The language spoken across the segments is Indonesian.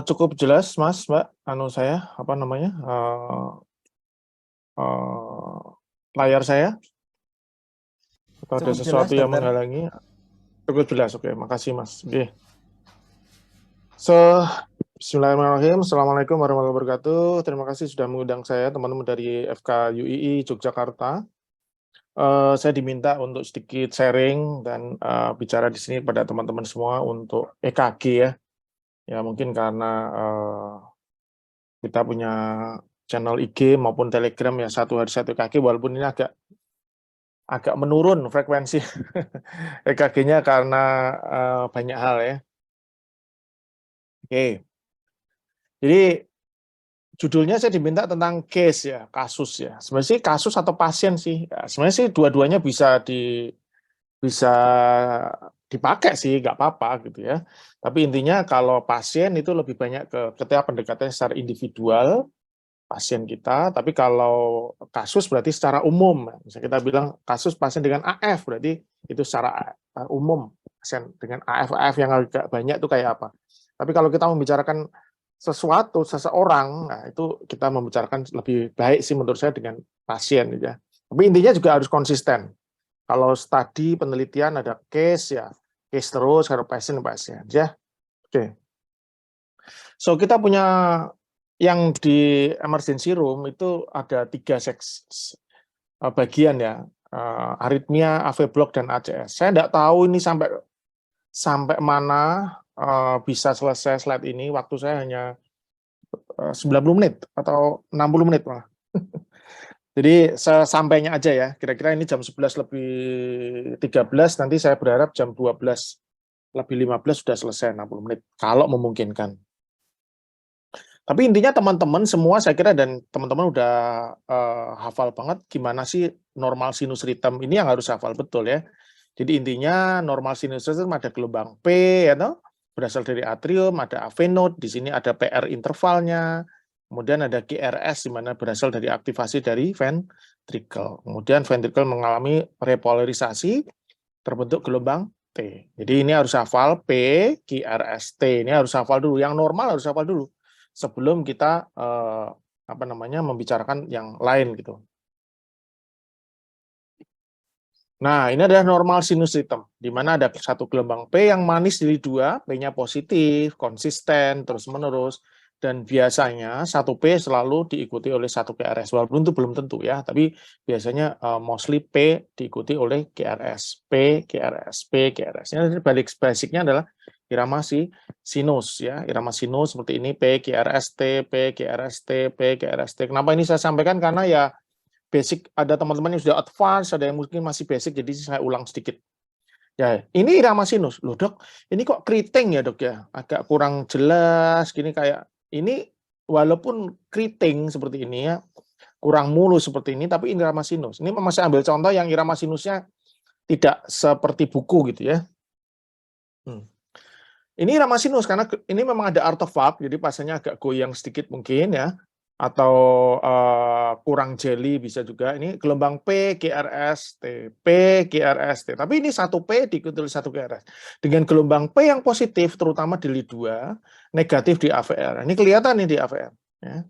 Cukup jelas, Mas, Mbak. Saya apa namanya? Eh, layar saya atau ada Cukup sesuatu jelas, yang dokter. menghalangi? Cukup jelas. Oke, makasih, Mas. Oke. So, Bismillahirrahmanirrahim. Assalamualaikum warahmatullahi wabarakatuh. Terima kasih sudah mengundang saya, teman-teman dari FK UII Yogyakarta. Saya diminta untuk sedikit sharing dan bicara di sini pada teman-teman semua untuk EKG ya. Ya mungkin karena kita punya channel IG maupun Telegram ya satu hari satu EKG, walaupun ini agak agak menurun frekuensi EKG-nya karena banyak hal ya. Oke, jadi judulnya saya diminta tentang case ya, kasus ya. Sebenarnya sih kasus atau pasien sih. Ya, sebenarnya sih dua-duanya bisa dipakai sih, nggak apa-apa gitu ya. Tapi intinya kalau pasien itu lebih banyak ke ketika pendekatannya secara individual pasien kita, tapi kalau kasus berarti secara umum. Bisa kita bilang kasus pasien dengan AF berarti itu secara umum. Pasien dengan AF yang agak banyak itu kayak apa. Tapi kalau kita membicarakan sesuatu, seseorang, nah itu kita membicarakan lebih baik sih menurut saya dengan pasien ya. Tapi intinya juga harus konsisten. Kalau studi penelitian ada case ya, case terus, kalau pasien ya. Oke. So kita punya yang di emergency room itu ada 3 bagian ya, aritmia, AV block dan ACS. Saya enggak tahu ini sampai sampai mana bisa selesai slide ini. Waktu saya hanya 90 menit atau 60 menit malah. Jadi sesampainya aja ya. Kira-kira ini jam 11 lebih 13, nanti saya berharap jam 12 lebih 15 sudah selesai 60 menit kalau memungkinkan. Tapi intinya teman-teman semua saya kira dan teman-teman udah hafal banget gimana sih normal sinus ritem ini yang harus hafal betul ya. Jadi intinya normal sinus ritem ada gelombang P ya toh, berasal dari atrium, ada AV node, di sini ada PR intervalnya, kemudian ada QRS di mana berasal dari aktivasi dari ventricle. Kemudian ventricle mengalami repolarisasi terbentuk gelombang T. Jadi ini harus hafal P, QRS, T. Ini harus hafal dulu. Yang normal harus hafal dulu sebelum kita membicarakan yang lain gitu. Nah, ini adalah normal sinus ritem, di mana ada satu gelombang P yang manis dari dua, P-nya positif, konsisten, terus-menerus, dan biasanya satu P selalu diikuti oleh satu QRS, walaupun itu belum tentu ya, tapi biasanya mostly P diikuti oleh QRS, P, QRS, P, QRS. Ini basicnya adalah irama sinus ya, irama sinus seperti ini, P, QRS, T, P, QRS, T, P, QRS, T. Kenapa ini saya sampaikan? Karena ya basic, ada teman-teman yang sudah advance, ada yang mungkin masih basic, jadi saya ulang sedikit. Ya, ini irama sinus. Loh dok, ini kok keriting ya dok ya? Agak kurang jelas, gini kayak, ini walaupun keriting seperti ini ya, kurang mulus seperti ini, tapi ini irama sinus. Ini masih ambil contoh yang irama sinusnya tidak seperti buku gitu ya. Ini irama sinus karena ini memang ada artefak, jadi pasiennya agak goyang sedikit mungkin ya, atau kurang jeli bisa juga. Ini gelombang P, QRS, T, P, QRS, T. Tapi ini satu P diikuti oleh satu QRS. Dengan gelombang P yang positif, terutama di LI2, negatif di AVR. Ini kelihatan nih di AVR. Ya.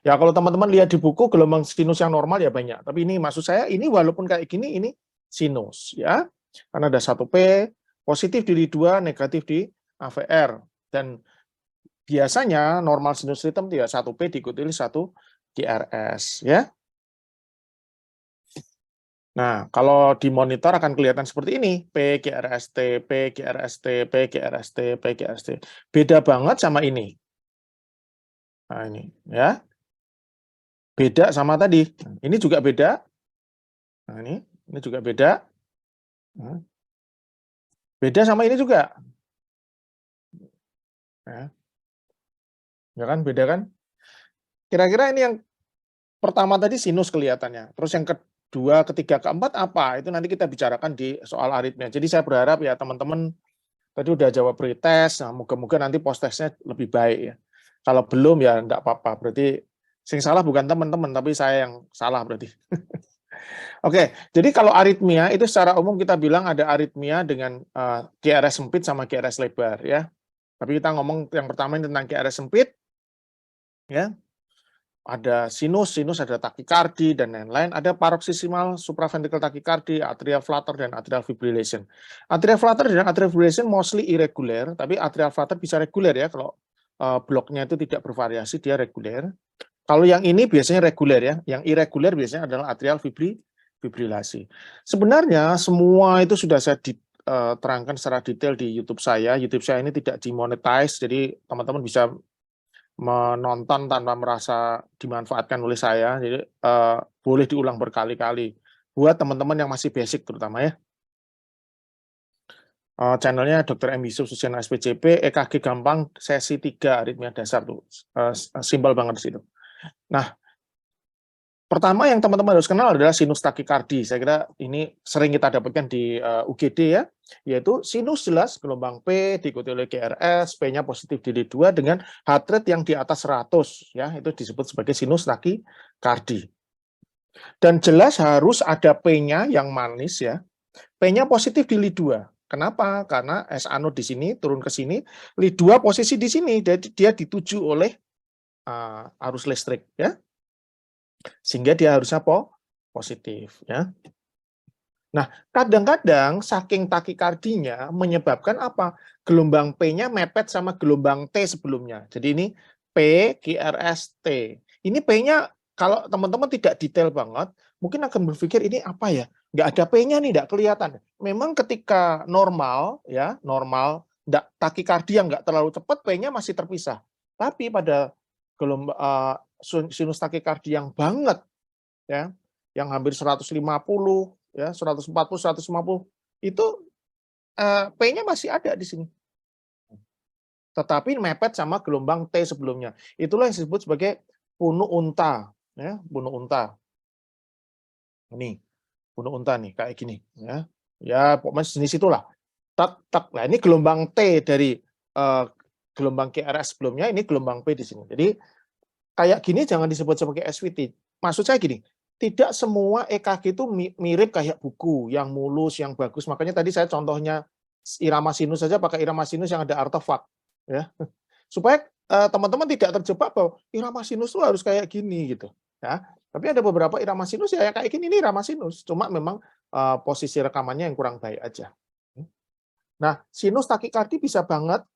Ya kalau teman-teman lihat di buku gelombang sinus yang normal ya banyak. Tapi ini maksud saya ini walaupun kayak gini ini sinus ya. Karena ada satu P positif di LI2, negatif di AVR. Dan biasanya normal sinus ritem tidak satu P diikuti oleh satu QRS ya. Nah, kalau di monitor akan kelihatan seperti ini, P, QRST, P, QRST, P, QRST, P, QRST. Beda banget sama ini. Nah, ini ya. Beda sama tadi. Ini juga beda. Nah, ini juga beda. Beda sama ini juga. Ya kan, beda kan? Kira-kira ini yang pertama tadi sinus kelihatannya. Terus yang kedua, ketiga, keempat apa? Itu nanti kita bicarakan di soal aritmia. Jadi saya berharap ya teman-teman tadi udah jawab pretest, nah moga-moga nanti post-testnya lebih baik ya. Kalau belum ya enggak apa-apa, berarti yang salah bukan teman-teman, tapi saya yang salah berarti. Oke, jadi kalau aritmia itu secara umum kita bilang ada aritmia dengan QRS sempit sama QRS lebar ya. Tapi kita ngomong yang pertama ini tentang QRS sempit, ya. Ada sinus, ada takikardi dan lain-lain, ada paroxysmal supraventricular takikardi, atrial flutter dan atrial fibrillation. Atrial flutter dan atrial fibrillation mostly irregular, tapi atrial flutter bisa reguler ya, kalau bloknya itu tidak bervariasi dia reguler. Kalau yang ini biasanya reguler ya, yang irregular biasanya adalah atrial fibrilasi. Sebenarnya semua itu sudah saya terangkan secara detail di YouTube saya. YouTube saya ini tidak dimonetize, jadi teman-teman bisa menonton tanpa merasa dimanfaatkan oleh saya. Jadi boleh diulang berkali-kali buat teman-teman yang masih basic terutama ya. Channelnya Dr. M. Yusuf Susiana SPCP, EKG gampang sesi 3 aritmia dasar tuh. Simpel banget di situ. Nah, pertama yang teman-teman harus kenal adalah sinus takikardi. Saya kira ini sering kita dapatkan di UGD ya, yaitu sinus jelas gelombang P diikuti oleh GRS, P-nya positif di D2 dengan heart rate yang di atas 100 ya, itu disebut sebagai sinus takikardi. Dan jelas harus ada P-nya yang manis ya. P-nya positif di Li2. Kenapa? Karena S anode di sini turun ke sini, Li2 posisi di sini, dia dituju oleh arus listrik ya. Sehingga dia harusnya positif ya. Nah, kadang-kadang saking takikardinya menyebabkan apa? Gelombang P-nya mepet sama gelombang T sebelumnya. Jadi ini P, GRS, T. Ini P-nya kalau teman-teman tidak detail banget, mungkin akan berpikir ini apa ya? Nggak ada P-nya nih, nggak kelihatan. Memang ketika normal, ya normal, takikardi yang nggak terlalu cepat, P-nya masih terpisah. Tapi pada gelombang sinus takikardi yang banget, ya, yang hampir 150, ya 140, 150 itu P-nya masih ada di sini. Tetapi mepet sama gelombang T sebelumnya. Itulah yang disebut sebagai punu unta, ya, punu unta. Ini punu unta nih kayak gini, ya. Ya, pokoknya jenis itulah. Tak tak. Nah, ini gelombang T dari gelombang QRS sebelumnya, ini gelombang P di sini. Jadi kayak gini jangan disebut sebagai SVT. Maksud saya gini, tidak semua EKG itu mirip kayak buku yang mulus, yang bagus. Makanya tadi saya contohnya irama sinus saja pakai irama sinus yang ada artefak, ya. Supaya teman-teman tidak terjebak bahwa irama sinus itu harus kayak gini gitu, ya. Tapi ada beberapa irama sinus ya kayak gini, ini irama sinus, cuma memang posisi rekamannya yang kurang baik aja. Nah, sinus takikardi bisa banget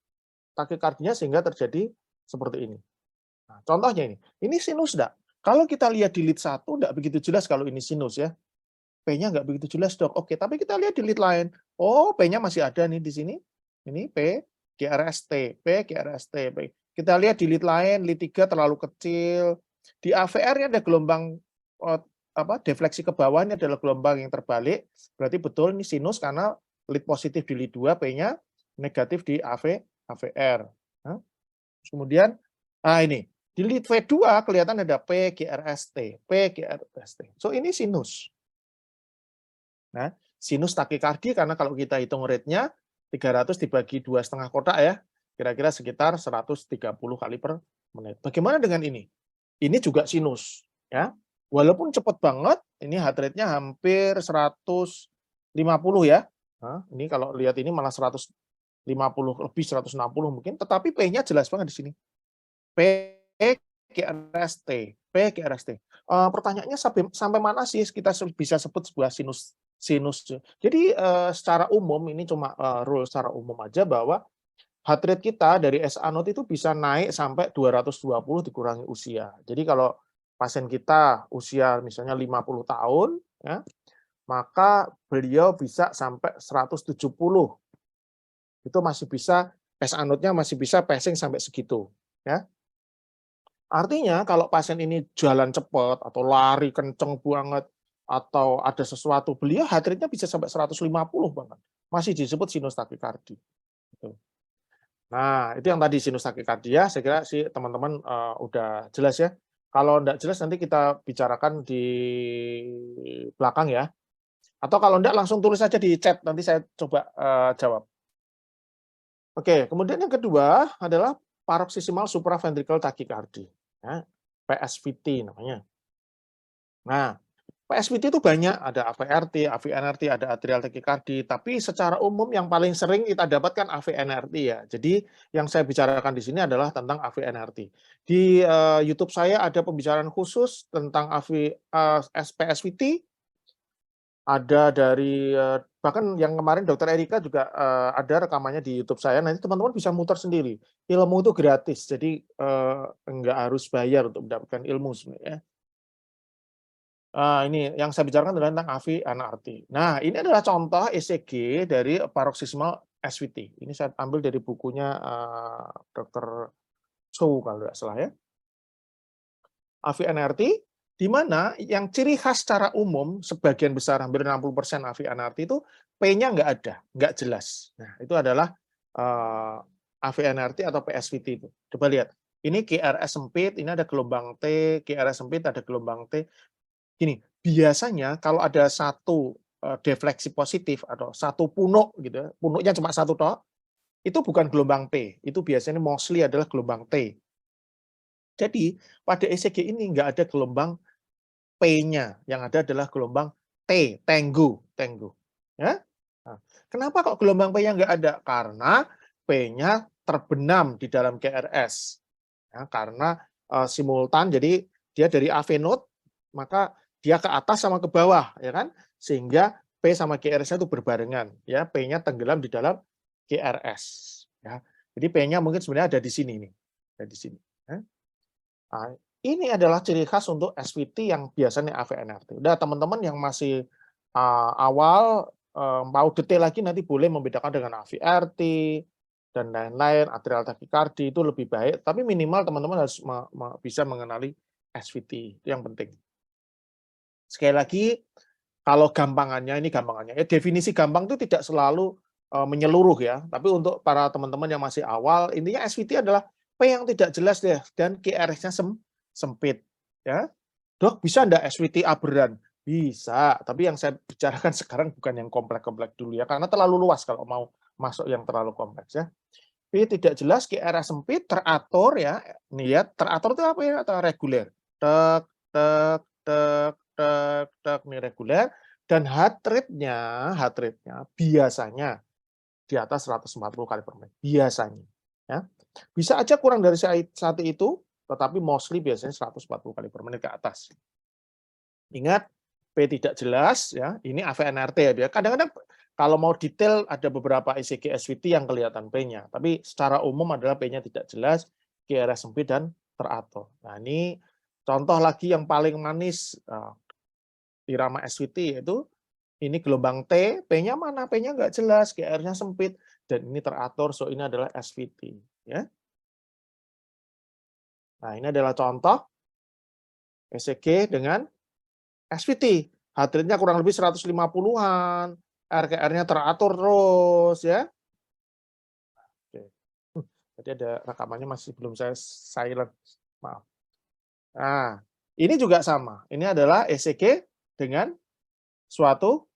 takikardinya sehingga terjadi seperti ini. Nah, contohnya ini sinus enggak? Kalau kita lihat di lead 1 enggak begitu jelas kalau ini sinus ya. P-nya enggak begitu jelas, Dok. Oke, tapi kita lihat di lead lain. Oh, P-nya masih ada nih di sini. Ini P, GRST, P, GRST. P. Kita lihat di lead lain, lead 3 terlalu kecil. Di AVR-nya ada gelombang defleksi ke bawah, ini adalah gelombang yang terbalik. Berarti betul ini sinus karena lead positif di lead 2, P-nya negatif di AVR. Nah, kemudian ini di lead V2 kelihatan ada PGRST, PGRST. So ini sinus. Nah, sinus takikardi karena kalau kita hitung rate-nya 300 dibagi 2,5 kotak ya, kira-kira sekitar 130 kali per menit. Bagaimana dengan ini? Ini juga sinus ya. Walaupun cepat banget, ini heart rate-nya hampir 150 ya. Nah, ini kalau lihat ini malah 150 lebih 160 mungkin, tetapi P-nya jelas banget di sini. PGRST. Pertanyaannya sampai mana sih kita bisa sebut sebuah sinus? Jadi secara umum ini cuma rule secara umum aja bahwa heart rate kita dari S anode itu bisa naik sampai 220 dikurangi usia. Jadi kalau pasien kita usia misalnya 50 tahun, ya, maka beliau bisa sampai 170. Itu masih bisa, S anode-nya masih bisa passing sampai segitu, ya. Artinya kalau pasien ini jalan cepat atau lari kenceng banget atau ada sesuatu, beliau heart rate-nya bisa sampai 150 banget. Masih disebut sinus takikardi. Gitu. Nah, itu yang tadi sinus takikardia, saya kira sih teman-teman udah jelas ya. Kalau enggak jelas nanti kita bicarakan di belakang ya. Atau kalau enggak langsung tulis saja di chat, nanti saya coba jawab. Oke, kemudian yang kedua adalah paroxysmal supraventricular tachycardia, ya, PSVT namanya. Nah, PSVT itu banyak, ada AVRT, AVNRT, ada atrial tachycardia, tapi secara umum yang paling sering kita dapatkan AVNRT ya. Jadi yang saya bicarakan di sini adalah tentang AVNRT. Di YouTube saya ada pembicaraan khusus tentang PSVT, ada dari bahkan yang kemarin Dokter Erika juga ada rekamannya di YouTube saya. Nanti teman-teman bisa muter sendiri. Ilmu itu gratis, jadi enggak harus bayar untuk mendapatkan ilmu sebenarnya. Ini yang saya bicarakan adalah tentang AV-NRT. Nah, ini adalah contoh ECG dari paroxysmal SVT. Ini saya ambil dari bukunya Dr. Chow kalau tidak salah ya. AV-NRT, di mana yang ciri khas secara umum, sebagian besar, hampir 60% AV-NRT itu P-nya nggak ada, nggak jelas. Nah, itu adalah AV-NRT atau PSVT itu. Coba lihat, ini QRS sempit, ini ada gelombang T, QRS sempit, ada gelombang T. Gini, biasanya kalau ada satu defleksi positif atau satu punuk gitu, punuknya cuma satu tok, itu bukan gelombang P, itu biasanya mostly adalah gelombang T. Jadi pada ECG ini nggak ada gelombang P-nya, yang ada adalah gelombang T, Tango. Ya? Nah, kenapa kok gelombang P-nya nggak ada? Karena P-nya terbenam di dalam QRS. Ya, karena simultan, jadi dia dari AV node, maka dia ke atas sama ke bawah, ya kan? Sehingga P sama QRS-nya itu berbarengan, ya. P-nya tenggelam di dalam QRS, ya. Jadi P-nya mungkin sebenarnya ada di sini nih, ada di sini. Ya. Nah, ini adalah ciri khas untuk SVT yang biasanya AVNRT. Udah teman-teman yang masih awal mau detail lagi nanti boleh membedakan dengan AVRT dan lain-lain, atrial tachycardia itu lebih baik, tapi minimal teman-teman harus bisa mengenali SVT, itu yang penting. Sekali lagi, kalau gampangannya, ini gampangannya, definisi gampang itu tidak selalu menyeluruh ya, tapi untuk para teman-teman yang masih awal, intinya SVT adalah P yang tidak jelas deh, dan QRS-nya sempit. Ya. Dok, bisa enggak SVT aberran? Bisa, tapi yang saya bicarakan sekarang bukan yang kompleks-kompleks dulu ya, karena terlalu luas kalau mau masuk yang terlalu kompleks ya. P tidak jelas, QRS sempit, teratur ya. Nih ya, teratur itu apa ya? Atau reguler. Tek, tek, tek, tek, tek, nih reguler. Dan heart rate-nya biasanya di atas 140 kali per menit. Biasanya. Ya. Bisa aja kurang dari saat itu, tetapi mostly biasanya 140 kali per menit ke atas. Ingat, P tidak jelas, ya. Ini AVNRT ya. Kadang-kadang kalau mau detail ada beberapa ECG SVT yang kelihatan P-nya, tapi secara umum adalah P-nya tidak jelas, QRS sempit dan teratur. Nah, ini contoh lagi yang paling manis irama SVT yaitu ini gelombang T, P-nya mana? P-nya nggak jelas, QR-nya sempit, dan ini teratur, so ini adalah SVT. Ya. Nah, ini adalah contoh ECG dengan SVT. Heart rate-nya kurang lebih 150-an, RKR-nya teratur terus, ya. Oke. Jadi ada rekamannya masih belum saya silent, maaf. Nah, ini juga sama. Ini adalah ECG dengan suatu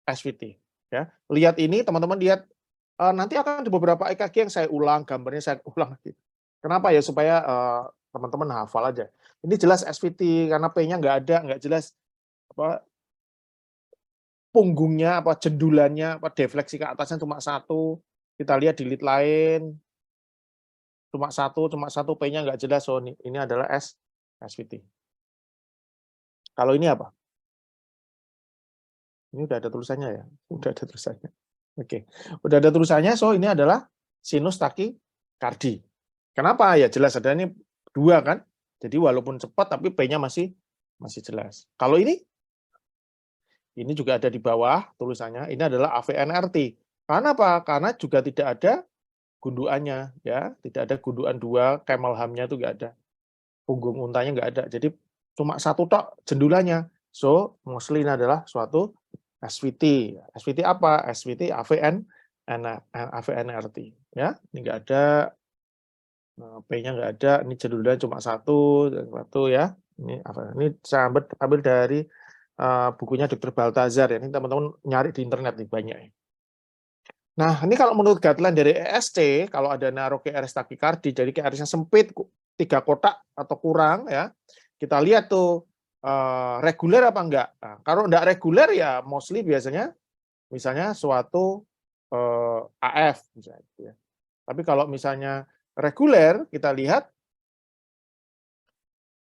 SVT. Ya. Lihat ini, teman-teman lihat, nanti akan ada beberapa EKG yang saya ulang, gambarnya saya ulang lagi. Kenapa ya? Supaya teman-teman hafal aja. Ini jelas SVT, karena P-nya nggak jelas apa punggungnya, apa jendulannya, apa defleksi ke atasnya cuma satu. Kita lihat di lead lain, cuma satu, P-nya nggak jelas. So, ini adalah SVT. Kalau ini apa? Ini udah ada tulisannya ya? Udah ada tulisannya. Oke, udah ada tulisannya, so ini adalah sinus tachycardia. Kenapa? Ya jelas ada ini 2 kan. Jadi walaupun cepat tapi P-nya masih jelas. Kalau ini juga ada di bawah tulisannya, ini adalah AVNRT. Karena apa? Karena juga tidak ada gundukannya, ya, tidak ada gundukan 2, camel hump-nya itu nggak ada, punggung untanya nggak ada, jadi cuma satu tok jendulannya. So mostly ini adalah suatu SVT. SVT apa? SVT AVNRT, ya. Ini nggak ada, P-nya nggak ada, ini jendulanya cuma satu ya. Ini saya ambil dari bukunya Dr. Baltazar ya. Ini teman-teman nyari di internet nih banyak. Nah, ini kalau menurut guideline dari ESC, kalau ada narrow QRS tachycardia, jadi QRS-nya sempit, 3 kotak atau kurang ya. Kita lihat tuh reguler apa enggak. Nah, kalau enggak reguler ya mostly biasanya misalnya suatu AF misalnya gitu ya. Tapi kalau misalnya reguler kita lihat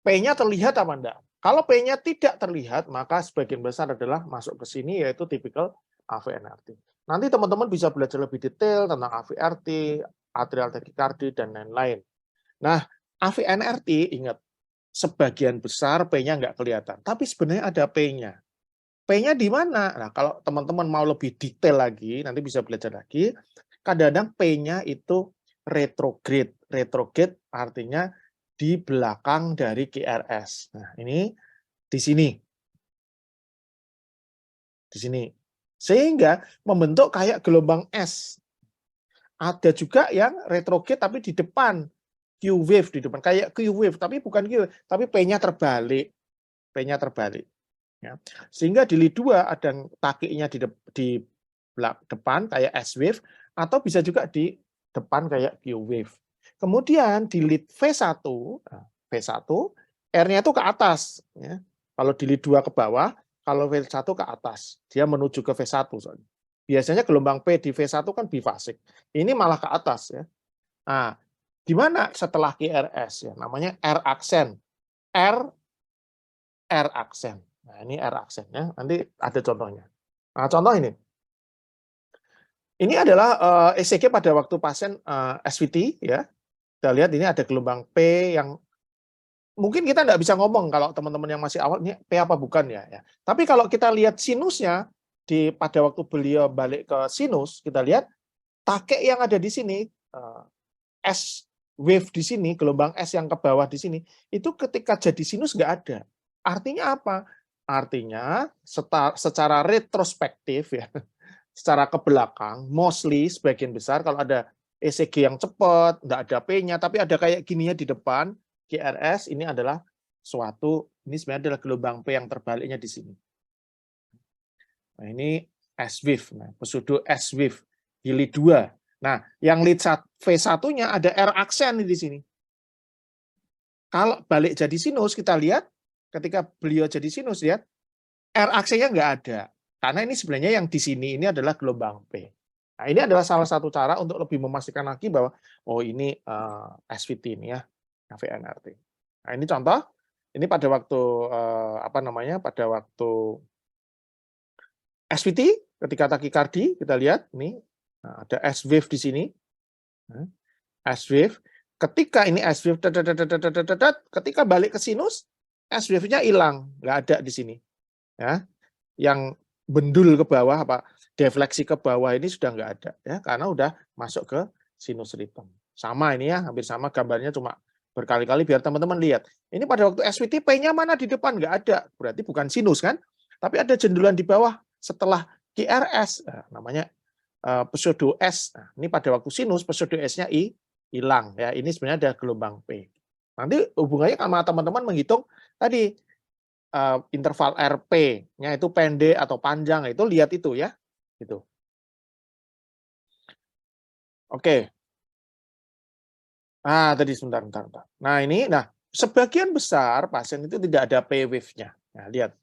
P-nya terlihat apa enggak. Kalau P-nya tidak terlihat maka sebagian besar adalah masuk ke sini yaitu tipikal AVNRT. Nanti teman-teman bisa belajar lebih detail tentang AVRT, atrial tachycardia dan lain-lain. Nah, AVNRT ingat sebagian besar P-nya nggak kelihatan, tapi sebenarnya ada P-nya. P-nya di mana? Nah, kalau teman-teman mau lebih detail lagi, nanti bisa belajar lagi. Kadang-kadang P-nya itu retrograde. Retrograde artinya di belakang dari QRS. Nah, ini di sini. Di sini. Sehingga membentuk kayak gelombang S. Ada juga yang retrograde tapi di depan. Q-wave di depan. Kayak Q-wave, tapi bukan Q-wave. Tapi P-nya terbalik. P-nya terbalik. Ya. Sehingga di lead 2 ada takinya di depan kayak S-wave, atau bisa juga di depan kayak Q-wave. Kemudian di lead V1, R-nya itu ke atas. Ya. Kalau di lead 2 ke bawah, kalau V1 ke atas. Dia menuju ke V1. Soalnya. Biasanya gelombang P di V1 kan bifasik. Ini malah ke atas. Ya. Nah, di mana setelah QRS? Ya, namanya R aksen. R aksen. Nah, ini R aksennya. Nanti ada contohnya. Nah, contoh ini. Ini adalah ECG pada waktu pasien SVT. Ya. Kita lihat ini ada gelombang P yang mungkin kita nggak bisa ngomong kalau teman-teman yang masih awal, ini P apa bukan ya. Tapi kalau kita lihat sinusnya, pada waktu beliau balik ke sinus, kita lihat take yang ada di sini, S wave di sini, gelombang S yang ke bawah di sini, itu ketika jadi sinus nggak ada. Artinya apa? Artinya secara retrospektif ya, secara ke belakang, mostly sebagian besar kalau ada ECG yang cepat, nggak ada P-nya, tapi ada kayak gininya di depan, QRS, ini adalah ini sebenarnya adalah gelombang P yang terbaliknya di sini. Nah, ini S-wave, nah, pseudo S-wave, di lead 2. Nah, yang lead V1-nya ada R aksen di sini. Kalau balik jadi sinus, kita lihat, ketika beliau jadi sinus, lihat, R aksennya nggak ada. Karena ini sebenarnya yang di sini ini adalah gelombang P. Nah, ini adalah salah satu cara untuk lebih memastikan lagi bahwa, oh ini SVT ini ya, AVNRT. Nah, ini contoh, ini pada waktu, pada waktu SVT, ketika takikardi, kita lihat, ini ada S-wave di sini. S-wave, ketika ini S-wave, ketika balik ke sinus, S-wave-nya hilang, nggak ada di sini. Ya, yang bendul ke bawah, defleksi ke bawah ini sudah nggak ada, ya, karena udah masuk ke sinus rhythm. Sama ini ya, hampir sama gambarnya, cuma berkali-kali biar teman-teman lihat. Ini pada waktu SVT, P-nya mana di depan? Nggak ada, berarti bukan sinus kan? Tapi ada jendulan di bawah setelah QRS, namanya pseudo S. Nah, ini pada waktu sinus, pseudo S-nya hilang. Ya, ini sebenarnya ada gelombang P. Nanti hubungannya sama teman-teman menghitung tadi, interval RP-nya itu pendek atau panjang, itu lihat itu ya. Gitu. Oke. Nah, tadi sebentar. Nah, sebagian besar pasien itu tidak ada P wave-nya. Nah, lihat.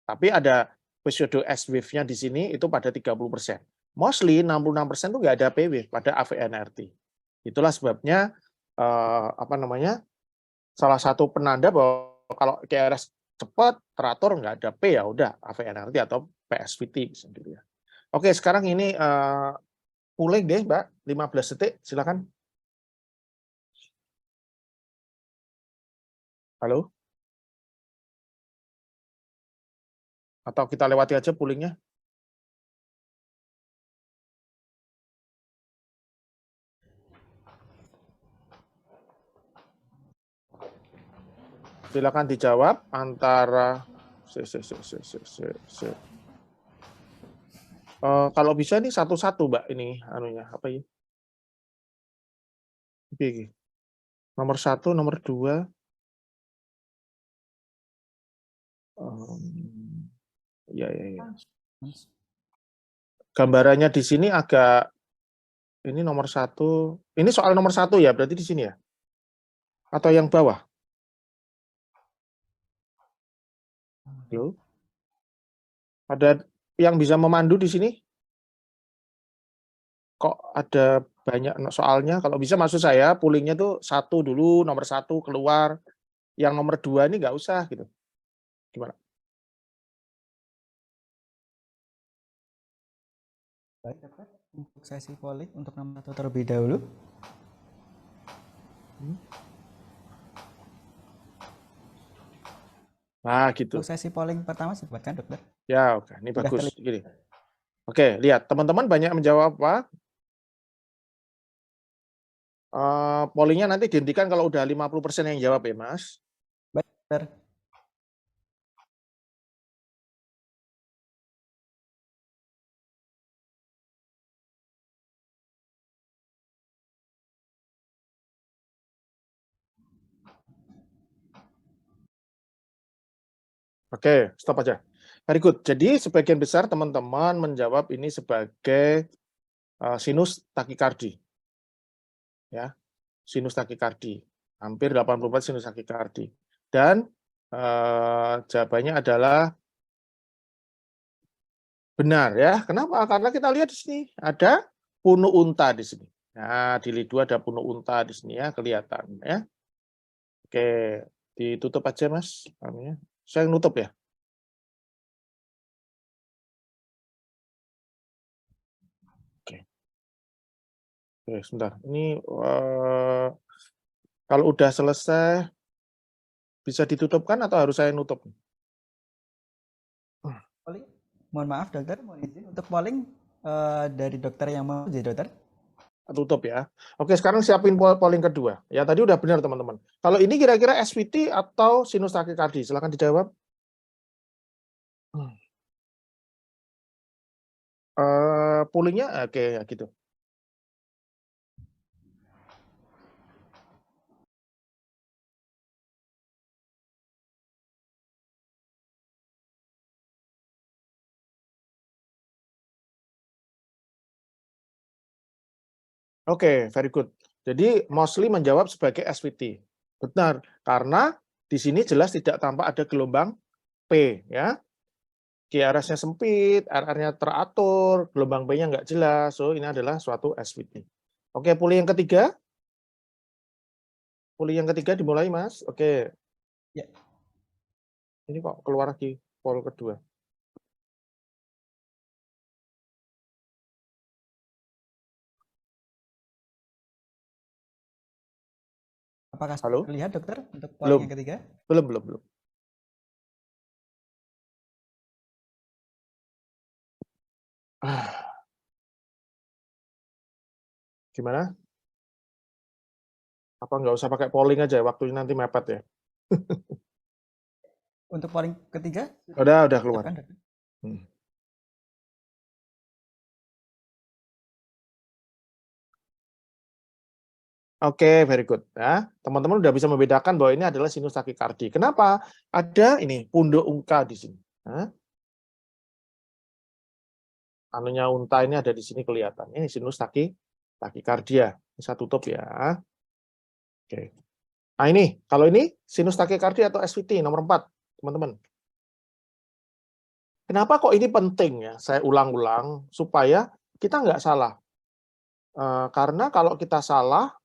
Tapi ada pseudo S wave-nya di sini itu pada 30%. Mostly 66% itu nggak ada P wave pada AVNRT. Itulah sebabnya salah satu penanda bahwa kalau QRS cepat, teratur, nggak ada P, ya udah AVNRT atau PSVT gitu ya. Oke, sekarang ini pulih deh, Mbak, 15 detik, silakan. Halo? Atau kita lewati aja pulingnya? Silakan dijawab antara kalau bisa nih satu-satu, Mbak, ini anunya apa ya? Nomor 1, nomor 2. Ya. Gambarannya di sini agak ini nomor 1. Ini soal nomor 1 ya, berarti di sini ya? Atau yang bawah? Halo? Ada yang bisa memandu di sini? Kok ada banyak soalnya? Kalau bisa maksud saya poolingnya tuh 1 dulu, nomor 1 keluar, yang nomor 2 ini nggak usah gitu. Gimana? Baik, Dokter. Untuk sesi polling untuk nomor 1 terlebih dahulu. Nah, gitu. Untuk sesi polling pertama silakan, Dokter. Ya, oke, ini Sudah bagus. terlihat. Gini. Oke, lihat teman-teman banyak menjawab apa? Pollingnya nanti dihentikan kalau udah 50% yang jawab ya, Mas. Baik, Dokter. Oke, stop aja. Very good. Jadi sebagian besar teman-teman menjawab ini sebagai sinus takikardi. Ya, sinus takikardi. Hampir 80% sinus takikardi. Dan jawabannya adalah benar ya. Kenapa? Karena kita lihat di sini ada punu unta di sini. Nah, di lidu ada punu unta di sini ya, kelihatan ya. Oke, ditutup aja Mas. Saya nutup ya. Oke. Oke, sebentar. Ini kalau udah selesai bisa ditutupkan atau harus saya nutup? Polling. Mohon maaf, Dokter. Mohon izin untuk polling dari dokter yang mau jadi dokter. Tutup ya. Oke, sekarang siapin polling kedua. Ya, tadi udah benar teman-teman. Kalau ini kira-kira SVT atau sinus takikardi? Silakan dijawab. Pollingnya oke ya gitu. Oke, very good. Jadi mostly menjawab sebagai SVT. Benar, karena di sini jelas tidak tampak ada gelombang P ya. QRS-nya sempit, RR-nya teratur, gelombang P-nya nggak jelas. So, ini adalah suatu SVT. Oke, puli yang ketiga. Puli yang ketiga dimulai, Mas. Oke. Ya. Ini kok keluar lagi poll kedua. Apakah sudah Halo? terlihat, Dokter, untuk polling Belum. yang ketiga? Belum. Gimana? Apa nggak usah pakai polling aja, waktunya nanti mepet ya? Untuk polling ketiga? Udah keluar. Siapkan, Dokter. Oke, very good. Ya, teman-teman udah bisa membedakan bahwa ini adalah sinus takikardi. Kenapa? Ada ini pundak unta di sini. Anunya unta ini ada di sini kelihatan. Ini sinus takikardia. Ini saya tutup ya. Oke. Nah ini, kalau ini sinus takikardia atau SVT nomor 4, teman-teman. Kenapa kok ini penting ya? Saya ulang-ulang supaya kita nggak salah. Karena kalau kita salah,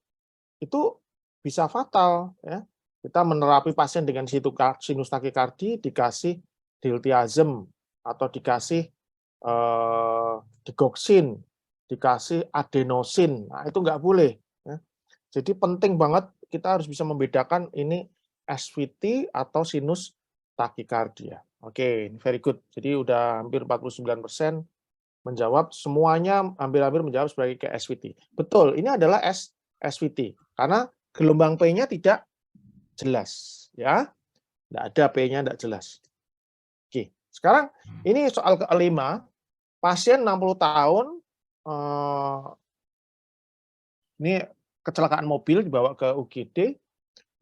itu bisa fatal ya. Kita menerapi pasien dengan sinus takikardi dikasih diltiazem atau dikasih digoxin, dikasih adenosin. Nah, itu nggak boleh ya. Jadi penting banget kita harus bisa membedakan ini SVT atau sinus takikardia. Oke, very good. Jadi udah hampir 49% menjawab, semuanya hampir-hampir menjawab sebagai ke SVT. Betul, ini adalah SVT karena gelombang P-nya tidak jelas ya. Tidak ada P-nya, tidak jelas. Oke, sekarang ini soal kelima, pasien 60 tahun ini kecelakaan mobil dibawa ke UGD,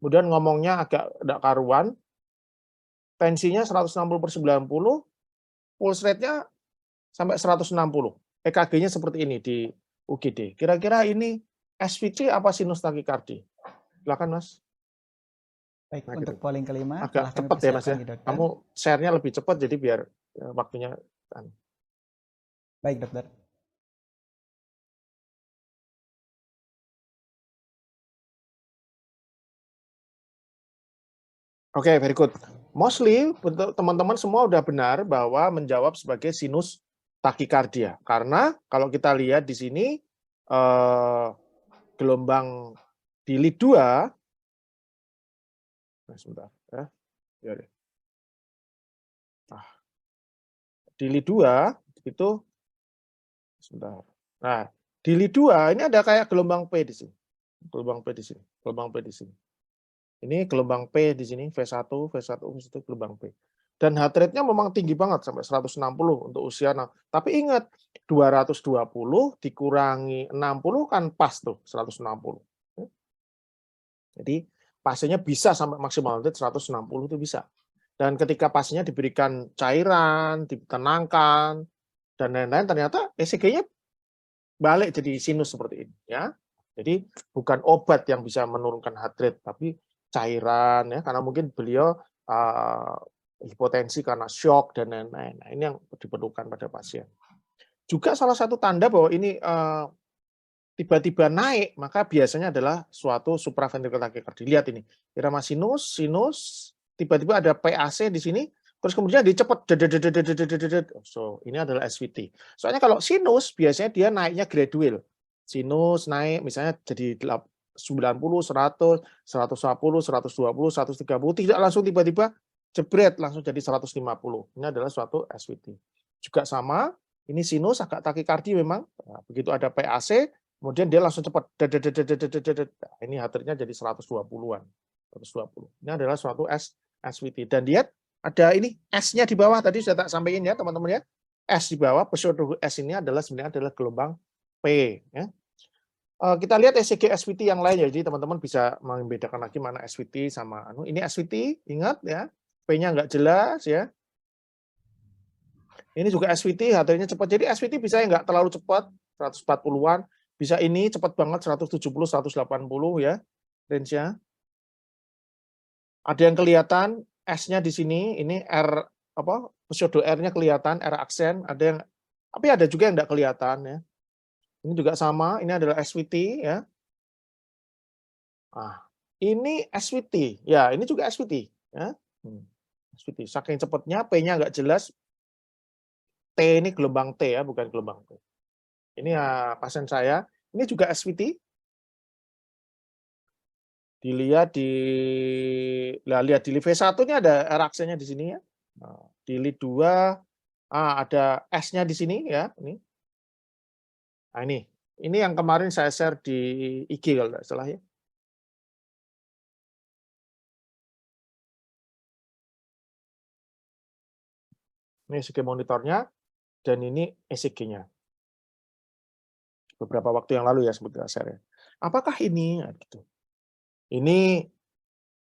kemudian ngomongnya agak tidak karuan, tensinya 160/90, pulse rate-nya sampai 160. EKG-nya seperti ini di UGD. Kira-kira ini SVT apa sinus takikardi? Silakan, Mas. Baik, Nah, untuk gitu. polling kelima Agak telah kami cepat ya, Mas persiapkan ya. nih dokter. Kamu share-nya lebih cepat, jadi biar waktunya. Baik dokter. Oke, very good. Mostly untuk teman-teman semua udah benar bahwa menjawab sebagai sinus takikardia. Karena kalau kita lihat di sini gelombang di lead 2, sebentar ya. Ya deh. Di lead 2 itu sebentar. Nah, di lead 2 ini ada kayak gelombang P di sini. Gelombang P di sini, gelombang P di sini. Ini gelombang P di sini, V1, V1, V1 gelombang P. Dan heart rate-nya memang tinggi banget sampai 160 untuk usia. Nah, tapi ingat 220 dikurangi 60 kan pas tuh 160. Jadi pasiennya bisa sampai maksimal rate 160 itu bisa. Dan ketika pasiennya diberikan cairan, ditenangkan dan lain-lain, ternyata ECG-nya balik jadi sinus seperti ini ya. Jadi bukan obat yang bisa menurunkan heart rate, tapi cairan ya, karena mungkin beliau hipotensi karena shock dan lain-lain. Nah, ini yang diperlukan pada pasien. Juga salah satu tanda bahwa ini tiba-tiba naik, maka biasanya adalah suatu supraventricular tachycardia. Lihat ini, irama sinus, tiba-tiba ada PAC di sini, terus kemudian dicepet. So, ini adalah SVT. Soalnya kalau sinus biasanya dia naiknya gradual. Sinus naik misalnya jadi 90, 100, 110, 120, 130, tidak langsung tiba-tiba jebret langsung jadi 150. Ini adalah suatu SVT. Juga sama, ini sinus agak takikardi memang. Nah, begitu ada PAC, kemudian dia langsung cepat. Ini heart rate-nya jadi 120-an. 120. Ini adalah suatu SVT. Dan lihat ada ini S-nya di bawah tadi sudah tak sampaikan ya teman-teman ya. S di bawah, pseudo S ini sebenarnya adalah gelombang P ya. Kita lihat ECG SVT yang lain ya. Jadi teman-teman bisa membedakan lagi mana SVT sama ini SVT, ingat ya. P-nya nggak jelas ya. Ini juga SVT, heart rate-nya cepat. Jadi SVT bisa nggak terlalu cepat, 140-an. Bisa ini cepat banget, 170, 180 ya range-nya. Ada yang kelihatan S-nya di sini, ini R pseudo R-nya kelihatan, R aksen. Ada yang, tapi ada juga yang nggak kelihatan ya. Ini juga sama, ini adalah SVT ya. Ah, ini SVT, ya ini juga SVT ya. SVT, saking cepatnya, P-nya nggak jelas. T ini gelombang T ya, bukan gelombang T. Ini ya pasien saya, ini juga SVT. Dilihat lihat di lead V1-nya ada R-aksennya di sini ya. Nah, di lead 2 ada S-nya di sini ya, ini. Nah, ini yang kemarin saya share di IG kalau tidak salah ya. Ini ECG monitornya dan ini ECG-nya. Beberapa waktu yang lalu ya seperti saya share ya. Apakah ini? Nah, gitu. Ini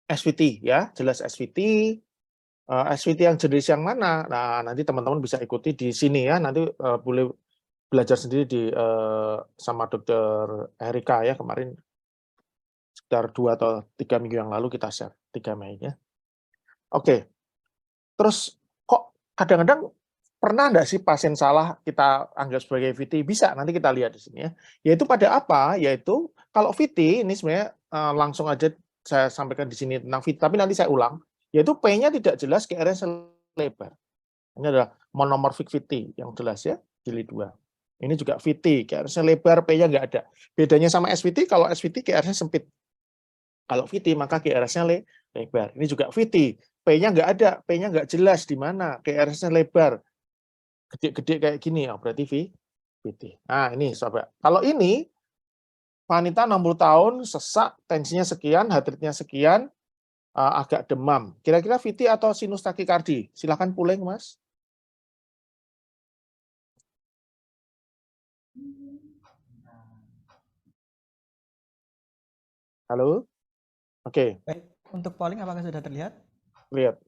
SVT ya, jelas SVT. SVT yang jenis yang mana? Nah, nanti teman-teman bisa ikuti di sini ya. Nanti boleh belajar sendiri sama dokter Erika ya, kemarin sekitar 2 atau 3 minggu yang lalu kita share, 3 Mei ya. Oke, terus kok kadang-kadang pernah nggak sih pasien salah kita anggap sebagai VT? Bisa, nanti kita lihat di sini ya. Yaitu pada apa? Yaitu kalau VT ini sebenarnya langsung aja saya sampaikan di sini tentang VT, tapi nanti saya ulang. Yaitu P-nya tidak jelas, QRS lebar. Ini adalah monomorphic VT yang jelas ya, jilid 2. Ini juga VT, QRS lebar, P-nya nggak ada. Bedanya sama SVT, kalau SVT QRS sempit. Kalau VT maka QRS-nya lebar. Ini juga VT, P-nya nggak ada, P-nya nggak jelas di mana, QRS-nya lebar. Gede-gede kayak gini, berarti VT. Nah ini sobat. Kalau ini, wanita 60 tahun, sesak, tensinya sekian, heart rate-nya sekian, agak demam. Kira-kira VT atau sinus takikardi? Silakan puling, Mas. Halo? Oke. Baik, untuk polling apakah sudah terlihat? Lihat.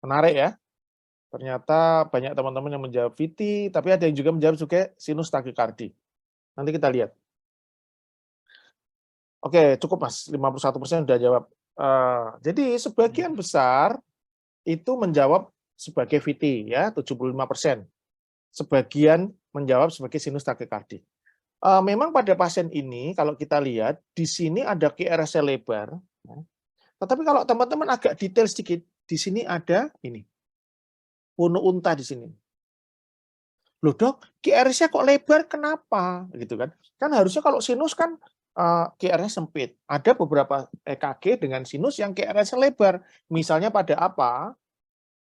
Menarik ya. Ternyata banyak teman-teman yang menjawab VT, tapi ada yang juga menjawab juga sinus takikardi. Nanti kita lihat. Oke, cukup Mas, 51% sudah jawab. Jadi sebagian besar itu menjawab sebagai VT ya, 75%. Sebagian menjawab sebagai sinus takikardi. Memang pada pasien ini kalau kita lihat di sini ada QRS lebar, ya. Tetapi kalau teman-teman agak detail sedikit, di sini ada ini, punuh unta di sini. Loh dok, QRS-nya kok lebar, kenapa? Gitu kan? Kan harusnya kalau sinus kan QRS sempit. Ada beberapa EKG dengan sinus yang QRS lebar. Misalnya pada apa?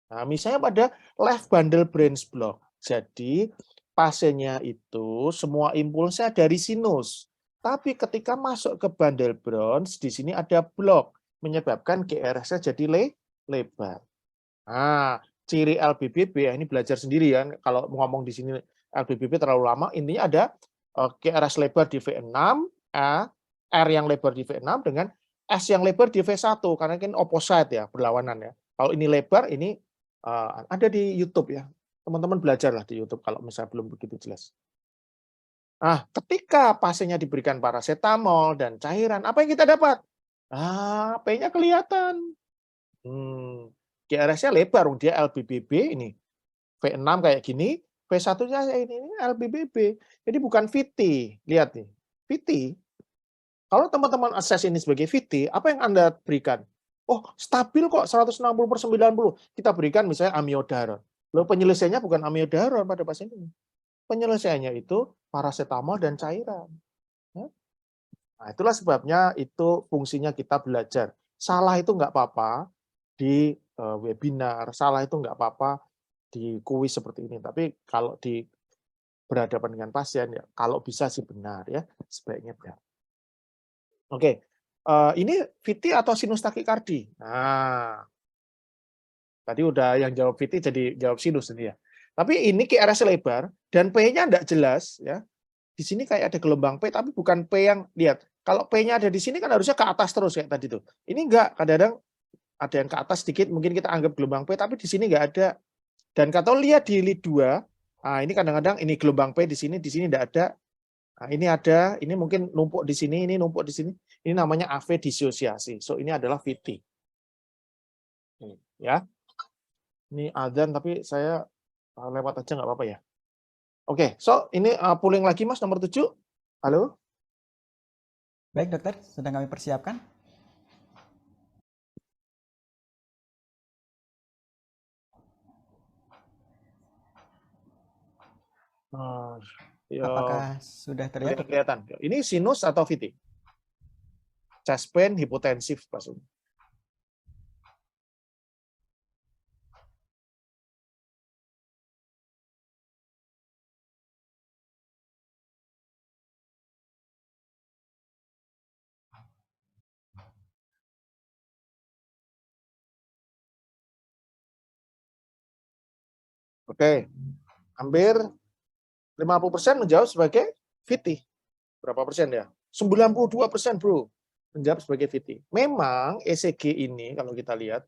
Nah, misalnya pada left bundle branch block. Jadi pasiennya itu semua impulsnya dari sinus. Tapi ketika masuk ke bundle branch, di sini ada blok menyebabkan QRS-nya jadi lebar. Nah, ciri LBBB ya, ini belajar sendiri ya. Kalau ngomong di sini LBBB terlalu lama, intinya ada QRS lebar di V6, R yang lebar di V6 dengan S yang lebar di V1 karena kan opposite ya, berlawanan ya. Kalau ini lebar, ini ada di YouTube ya. Teman-teman belajarlah di YouTube kalau misalnya belum begitu jelas. Nah, ketika pasiennya diberikan paracetamol dan cairan, apa yang kita dapat? P-nya kelihatan. QRS-nya lebar, dia LBBB ini. V6 kayak gini, V1-nya ini LBBB. Jadi bukan VT. Lihat nih, VT. Kalau teman-teman assess ini sebagai VT, apa yang Anda berikan? Oh, stabil kok 160/90. Kita berikan misalnya amiodaron. Loh, penyelesaiannya bukan amiodaron pada pasien ini. Penyelesaiannya itu paracetamol dan cairan. Nah, itulah sebabnya itu fungsinya kita belajar. Salah itu nggak apa-apa di webinar, salah itu nggak apa-apa di kuis seperti ini. Tapi kalau di berhadapan dengan pasien, ya kalau bisa sih benar ya, sebaiknya benar. Oke, ini VT atau sinus takikardi? Nah, tadi udah yang jawab VT jadi jawab sinus ini ya. Tapi ini QRS lebar dan P-nya enggak jelas ya. Di sini kayak ada gelombang P tapi bukan P yang lihat. Kalau P-nya ada di sini kan harusnya ke atas terus kayak tadi tuh. Ini enggak, kadang-kadang ada yang ke atas sedikit mungkin kita anggap gelombang P tapi di sini enggak ada. Dan kalau lihat di lead 2, ini kadang-kadang ini gelombang P di sini enggak ada. Nah, ini ada, ini mungkin numpuk di sini, ini numpuk di sini. Ini namanya AV disosiasi. So ini adalah VT. Ya. Ini adzan tapi saya lewat aja nggak apa-apa ya. Oke, so ini pooling lagi Mas nomor 7. Halo? Baik dokter, sedang kami persiapkan. Apakah sudah terlihat? Kelihatan. Ini sinus atau VT? Chest pain, hipotensif Pak. Oke, hampir 50% menjawab sebagai VT. Berapa persen ya? 92% bro, menjawab sebagai VT. Memang ECG ini kalau kita lihat,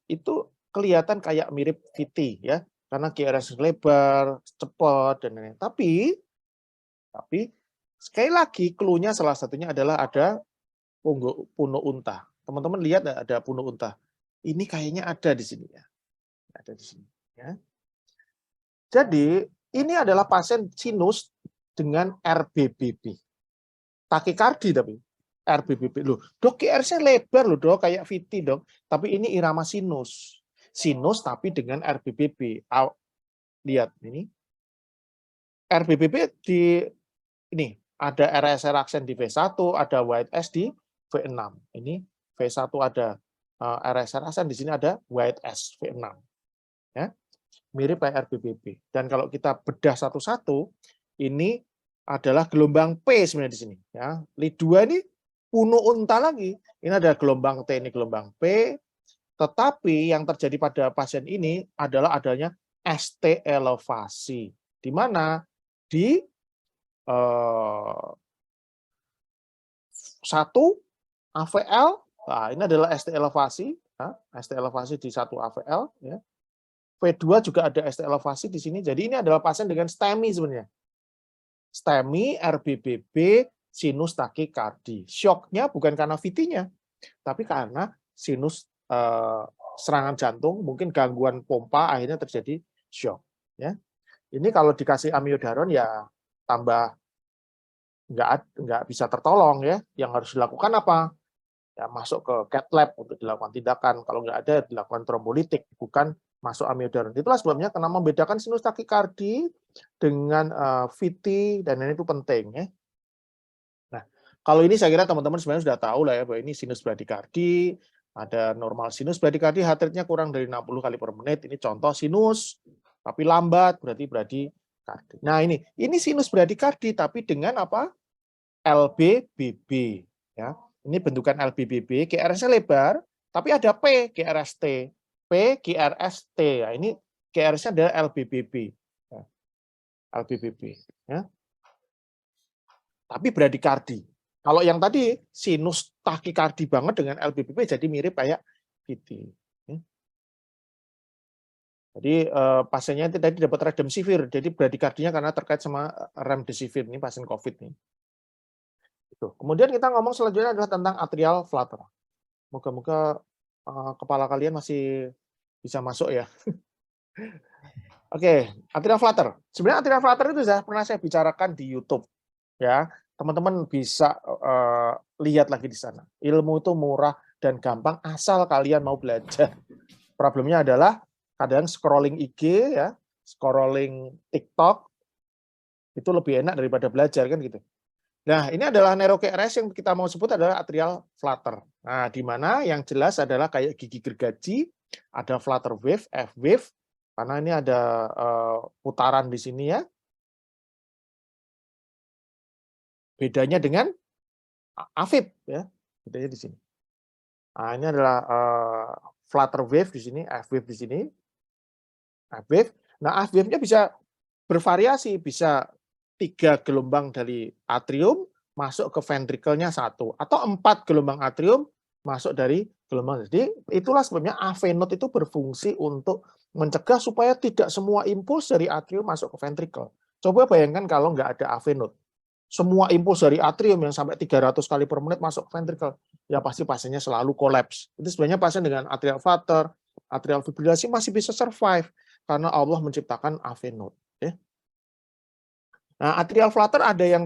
itu kelihatan kayak mirip VT ya, karena QRS lebar, cepat, dan lain-lain. Tapi sekali lagi clue-nya salah satunya adalah ada punuh unta. Teman-teman lihat ada punuh unta. Ini kayaknya ada di sini ya. Ada di sini ya. Jadi ini adalah pasien sinus dengan RBBB. Takikardi tapi RBBB. Loh, dok QRS-nya lebar loh dok, kayak VT dok. Tapi ini irama sinus. Sinus tapi dengan RBBB. Lihat ini. RBBB di ini ada RSR aksen di V1, ada white S di V6. Ini V1 ada RSR aksen, di sini ada white S V6. Ya. Mirip kayak RBBB. Dan kalau kita bedah satu-satu, ini adalah gelombang P sebenarnya di sini. Ya. Lead 2 ini punuh unta lagi. Ini ada gelombang T, ini gelombang P. Tetapi yang terjadi pada pasien ini adalah adanya ST elevasi. Di mana? Di 1 AVL. Nah, ini adalah ST elevasi. Ya. ST elevasi di 1 AVL. Ya. V2 juga ada ST elevasi di sini. Jadi ini adalah pasien dengan STEMI sebenarnya. STEMI, RBBB, sinus takikardi. Shocknya bukan karena VT-nya, tapi karena sinus serangan jantung, mungkin gangguan pompa, akhirnya terjadi shock. Ya. Ini kalau dikasih amiodaron ya tambah nggak bisa tertolong ya. Yang harus dilakukan apa? Ya masuk ke cath lab untuk dilakukan tindakan. Kalau nggak ada dilakukan trombolitik, bukan masuk amiodaron. Itulah sebabnya karena membedakan sinus takikardi dengan VT dan ini itu penting ya. Nah, kalau ini saya kira teman-teman sebenarnya sudah tahu lah ya bahwa ini sinus bradikardi, ada normal sinus bradikardi, heart rate-nya kurang dari 60 kali per menit. Ini contoh sinus tapi lambat berarti bradikardi. Nah, ini sinus bradikardi tapi dengan apa? LBBB ya. Ini bentukan LBBB, QRS-nya lebar, tapi ada P, QRST. P, QRST. Ya, ini QRS-nya adalah LBBB. Ya. LBBB. Ya. Tapi bradikardi. Kalau yang tadi, sinus takikardi banget dengan LBBB, jadi mirip kayak VT. Ya. Jadi pasiennya itu tadi dapat remdesivir, jadi bradikardinya karena terkait sama remdesivir, ini pasien COVID nih. Kemudian kita ngomong selanjutnya adalah tentang atrial flutter. Moga-moga kepala kalian masih bisa masuk ya. Oke, atrial flutter. Sebenarnya atrial flutter itu pernah saya bicarakan di YouTube. Ya, teman-teman bisa lihat lagi di sana. Ilmu itu murah dan gampang asal kalian mau belajar. Problemnya adalah kadang scrolling IG ya, scrolling TikTok itu lebih enak daripada belajar kan gitu. Nah, ini adalah neuro-QRS yang kita mau sebut adalah atrial flutter. Nah, di mana yang jelas adalah kayak gigi gergaji, ada flutter wave, F wave, karena ini ada putaran di sini ya. Bedanya dengan AFib ya, bedanya di sini. Nah, ini adalah flutter wave di sini, F wave di sini, F wave. Nah, F wave-nya bisa bervariasi, bisa 3 gelombang dari atrium masuk ke ventrikelnya 1, atau 4 gelombang atrium masuk dari gelombang. Jadi itulah sebabnya AV node itu berfungsi untuk mencegah supaya tidak semua impuls dari atrium masuk ke ventrikel. Coba bayangkan kalau nggak ada AV node. Semua impuls dari atrium yang sampai 300 kali per menit masuk ke ventrikel, ya pasti pasiennya selalu kolaps. Itu sebenarnya pasien dengan atrial flutter, atrial fibrilasi masih bisa survive karena Allah menciptakan AV node. Ya. Nah, atrial flutter ada yang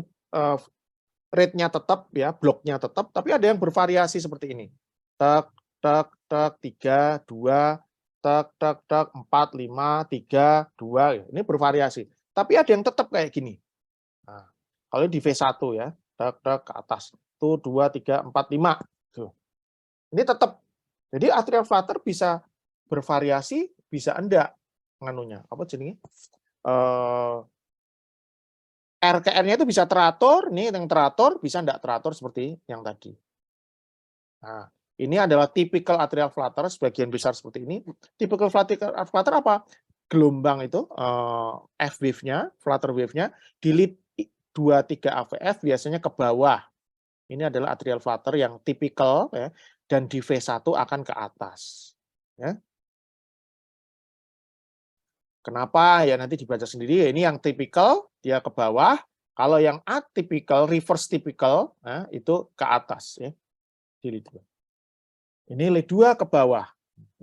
rate-nya tetap ya, bloknya tetap, tapi ada yang bervariasi seperti ini. Tek, tek, tek, 3, 2, tek, tek, tek, 4, 5, 3, 2. Ini bervariasi. Tapi ada yang tetap kayak gini. Nah, kalau di V1 ya, tek, tek, ke atas. 1, 2, 3, 4, 5. Ini tetap. Jadi atrial flutter bisa bervariasi, bisa enggak nganunya. Apa jenisnya? RKR-nya itu bisa teratur, nih yang teratur, bisa enggak teratur seperti yang tadi. Nah, ini adalah typical atrial flutter, sebagian besar seperti ini. Typical flutter apa? Gelombang itu, F wave-nya, flutter wave-nya, di lead 2-3 AVF biasanya ke bawah. Ini adalah atrial flutter yang typical, ya, dan di V1 akan ke atas. Ya. Kenapa? Ya nanti dibaca sendiri. Ini yang typical, dia ke bawah. Kalau yang atypical, reverse typical, nah, itu ke atas. Ya. Di lead 2. Ini lead 2 ke bawah.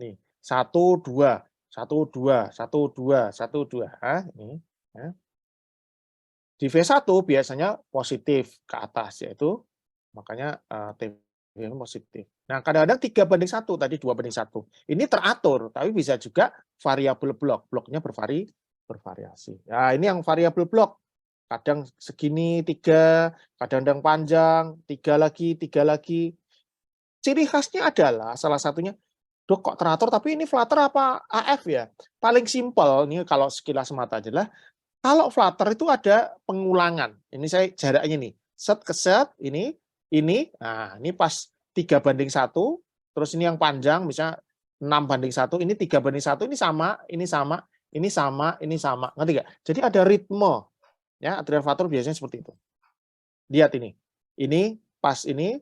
Nih, 1, 2, 1, 2, 1, 2, 1, 2. Nah, ini. Ya. Di V1 biasanya positif ke atas, yaitu makanya TB positif. Nah, kadang-kadang 3:1, tadi 2:1. Ini teratur, tapi bisa juga variabel blok. Bloknya bervariasi. Nah, ini yang variabel blok. Kadang segini 3, kadang-kadang panjang, 3 lagi, 3 lagi. Ciri khasnya adalah salah satunya, Dok kok teratur tapi ini flutter apa AF ya? Paling simpel, ini kalau sekilas mata adalah, kalau flutter itu ada pengulangan. Ini saya jaraknya nih, set ke set, ini, nah ini pas 3:1, terus ini yang panjang, misalnya 6:1, ini 3:1, ini sama, ini sama, ini sama, ini sama. Ngerti nggak? Jadi ada ritme. Ya, atrial flutter biasanya seperti itu. Lihat ini pas ini,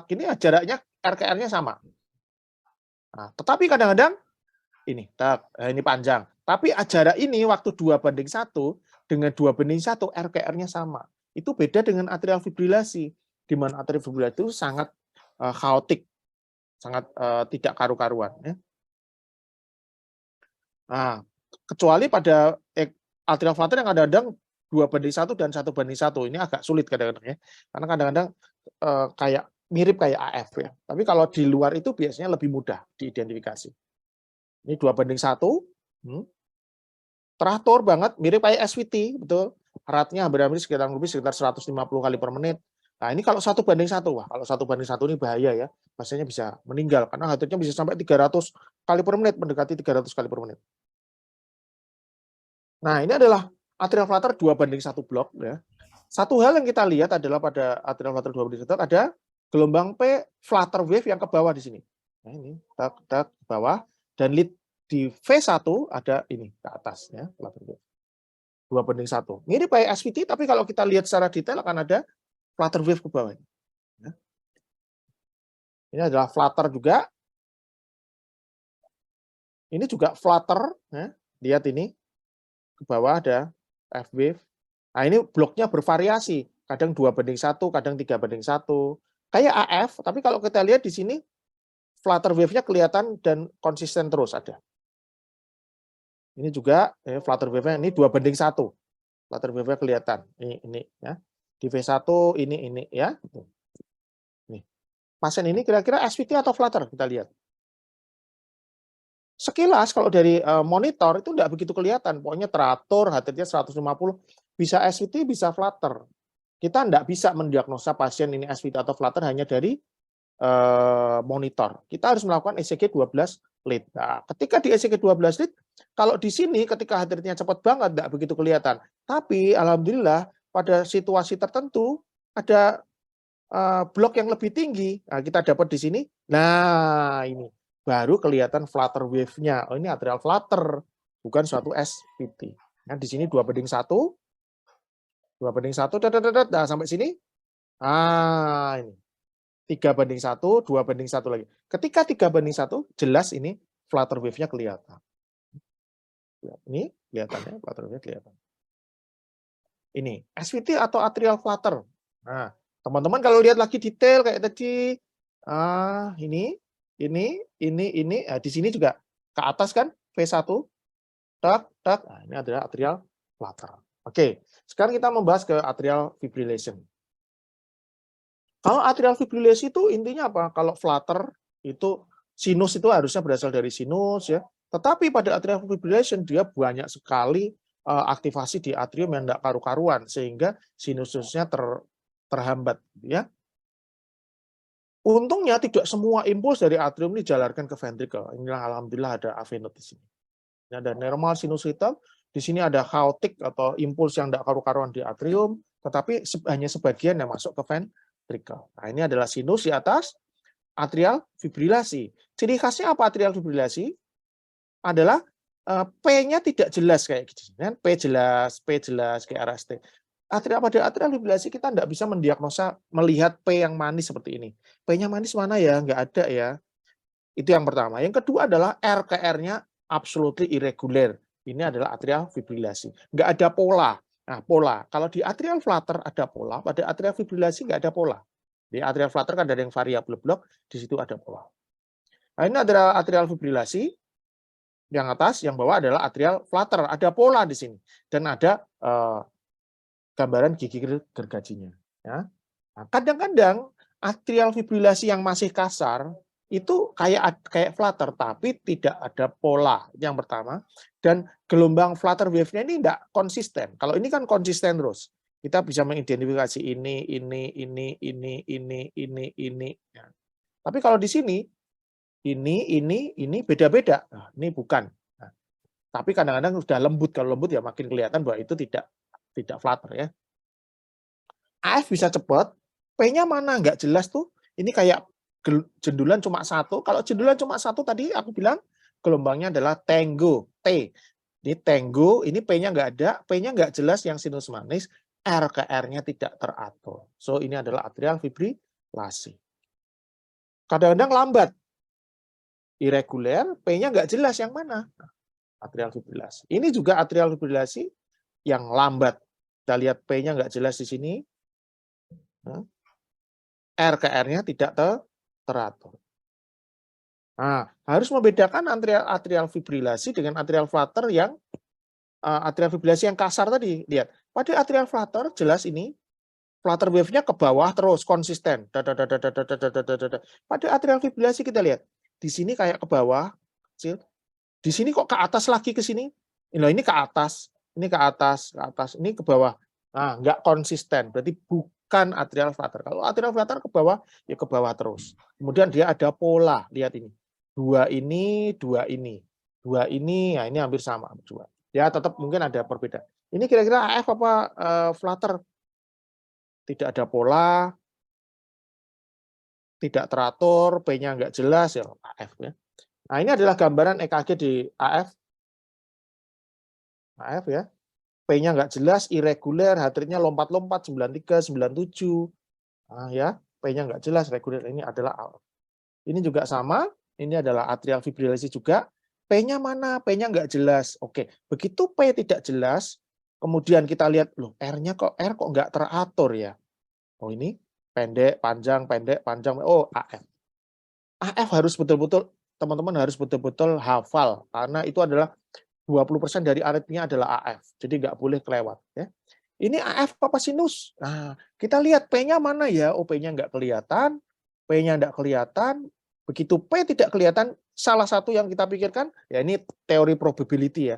ini jaraknya RKR-nya sama. Nah, tetapi kadang-kadang ini, ini panjang. Tapi jarak ini waktu 2:1 dengan 2:1 RKR-nya sama. Itu beda dengan atrial fibrilasi, di mana atrial fibrilasi itu sangat kaotik, sangat tidak karu-karuan. Ya. Nah, kecuali pada atrial flutter yang kadang-kadang 2:1 dan 1:1. Ini agak sulit kadang-kadang ya. Karena kadang-kadang kayak mirip kayak AF ya. Tapi kalau di luar itu biasanya lebih mudah diidentifikasi. Ini 2:1. Teratur banget, mirip kayak SVT, betul. Ratnya hampir sekitar 150 kali per menit. Nah, ini kalau 1:1, wah kalau 1:1 ini bahaya ya. Pasiennya bisa meninggal karena heart-nya bisa sampai 300 kali per menit, mendekati 300 kali per menit. Nah, ini adalah atrial flutter 2:1 blok ya. Satu hal yang kita lihat adalah pada atrial flutter 2:1 ada gelombang P flutter wave yang ke bawah di sini. Nah, ini tak ke bawah dan lead di V1 ada ini ke atas ya, flutter wave. 2:1. Mirip kayak SVT, tapi kalau kita lihat secara detail akan ada flutter wave ke bawah. Ya. Ini adalah flutter juga. Ini juga flutter. Ya. Lihat ini. Ke bawah ada F wave. Nah ini bloknya bervariasi. Kadang 2:1, kadang 3:1. Kayak AF, tapi kalau kita lihat di sini, flutter wave-nya kelihatan dan konsisten terus ada. Ini juga flutter wave-nya ini 2:1. Flutter wave-nya kelihatan. Ini ya. Di V1 ini ya. Nih. Pasien ini kira-kira SVT atau flutter kita lihat. Sekilas kalau dari monitor itu enggak begitu kelihatan. Pokoknya teratur, heart-nya 150, bisa SVT, bisa flutter. Kita enggak bisa mendiagnosa pasien ini SVT atau flutter hanya dari monitor. Kita harus melakukan ECG 12 lead. Nah, ketika di ECG 12 lead, kalau di sini ketika heart rate-nya cepat banget enggak begitu kelihatan. Tapi alhamdulillah pada situasi tertentu ada blok yang lebih tinggi. Nah, kita dapat di sini. Nah, ini baru kelihatan flutter wave-nya. Oh, ini atrial flutter, bukan suatu SVT. Nah, di sini 2:1. 2:1, nah sampai sini. Ah, ini. 3:1, 2:1 lagi. Ketika 3:1, jelas ini flutter wave-nya kelihatan. Ini kelihatannya flutter wave kelihatan. Ini SVT atau atrial flutter. Nah, teman-teman kalau lihat lagi detail kayak tadi, ini, nah, di sini juga ke atas kan V1, nah, ini adalah atrial flutter. Oke, sekarang kita membahas ke atrial fibrillation. Kalau atrial fibrillation itu intinya apa? Kalau flutter itu sinus itu harusnya berasal dari sinus ya, tetapi pada atrial fibrillation dia banyak sekali aktivasi di atrium yang tidak karu-karuan sehingga sinusnya terhambat ya. Untungnya tidak semua impuls dari atrium ini dijalarkan ke ventricle. Inilah alhamdulillah ada AV node di sini. Ini ada normal sinusoidal, di sini ada chaotic atau impuls yang tidak karu-karuan di atrium, tetapi hanya sebagian yang masuk ke ventricle. Nah, ini adalah sinus di atas atrial fibrilasi. Ciri khasnya apa atrial fibrilasi? Adalah P-nya tidak jelas kayak gitu. P jelas kayak RST. Pada atrial fibrilasi kita tidak bisa mendiagnosa melihat P yang manis seperti ini. P-nya manis mana ya? Nggak ada ya. Itu yang pertama. Yang kedua adalah RKR-nya absolutely irregular. Ini adalah atrial fibrilasi. Nggak ada pola. Nah, pola. Kalau di atrial flutter ada pola, pada atrial fibrilasi nggak ada pola. Di atrial flutter kan ada yang variabel blok, di situ ada pola. Nah, ini adalah atrial fibrilasi. Yang atas, yang bawah adalah atrial flutter. Ada pola di sini. Dan ada gambaran gigi gergajinya. Ya. Nah, kadang-kadang atrial fibrilasi yang masih kasar itu kayak flutter, tapi tidak ada pola. Yang pertama. Dan gelombang flutter wave-nya ini tidak konsisten. Kalau ini kan konsisten terus. Kita bisa mengidentifikasi ini. Ya. Tapi kalau di sini, ini beda-beda. Nah, ini bukan. Nah, tapi kadang-kadang sudah lembut. Kalau lembut ya makin kelihatan bahwa itu tidak flutter ya. AF bisa cepat, P-nya mana nggak jelas tuh. Ini kayak jendulan cuma satu. Kalau jendulan cuma satu tadi aku bilang gelombangnya adalah tango, T. Ini tango, ini P-nya nggak ada, P-nya nggak jelas yang sinus manis, RKR-nya tidak teratur. So ini adalah atrial fibrilasi. Kadang-kadang lambat. irreguler, P-nya nggak jelas yang mana. Atrial fibrilasi. Ini juga atrial fibrilasi yang lambat. Kita lihat P-nya nggak jelas di sini. R ke R-nya tidak teratur. Nah, harus membedakan atrial fibrilasi dengan atrial flutter yang atrial fibrilasi yang kasar tadi. Lihat, pada atrial flutter jelas ini flutter wave-nya ke bawah terus konsisten. Pada atrial fibrilasi kita lihat, di sini kayak ke bawah, kecil. Di sini kok ke atas lagi ke sini? Ini ke atas, ini ke atas, ini ke bawah. Nah, nggak konsisten, berarti bukan atrial flutter. Kalau atrial flutter ke bawah, ya ke bawah terus. Kemudian dia ada pola, lihat ini. Dua ini, dua ini. Dua ini, ya ini hampir sama. Dua. Ya tetap mungkin ada perbedaan. Ini kira-kira AF apa flutter? Tidak ada pola, tidak teratur, P-nya nggak jelas, ya AF. Ya. Nah, ini adalah gambaran EKG di AF. AF ya. P-nya nggak jelas, irreguler, heart rate-nya lompat-lompat, 93, 97. Nah, ya, P-nya nggak jelas, reguler. Ini adalah AF. Ini juga sama, ini adalah atrial fibrilasi juga. P-nya mana? P-nya nggak jelas. Oke, begitu P tidak jelas, kemudian kita lihat, loh, R-nya kok nggak teratur ya? Oh, ini pendek, panjang, pendek, panjang. Oh, AF. AF harus betul-betul, teman-teman harus betul-betul hafal, karena itu adalah 20% dari aritmia adalah AF, jadi nggak boleh kelewat. Ya. Ini AF apa sinus? Nah, kita lihat P-nya mana ya? Oh, P-nya nggak kelihatan, P-nya nggak kelihatan. Begitu P tidak kelihatan, salah satu yang kita pikirkan, ya ini teori probability ya.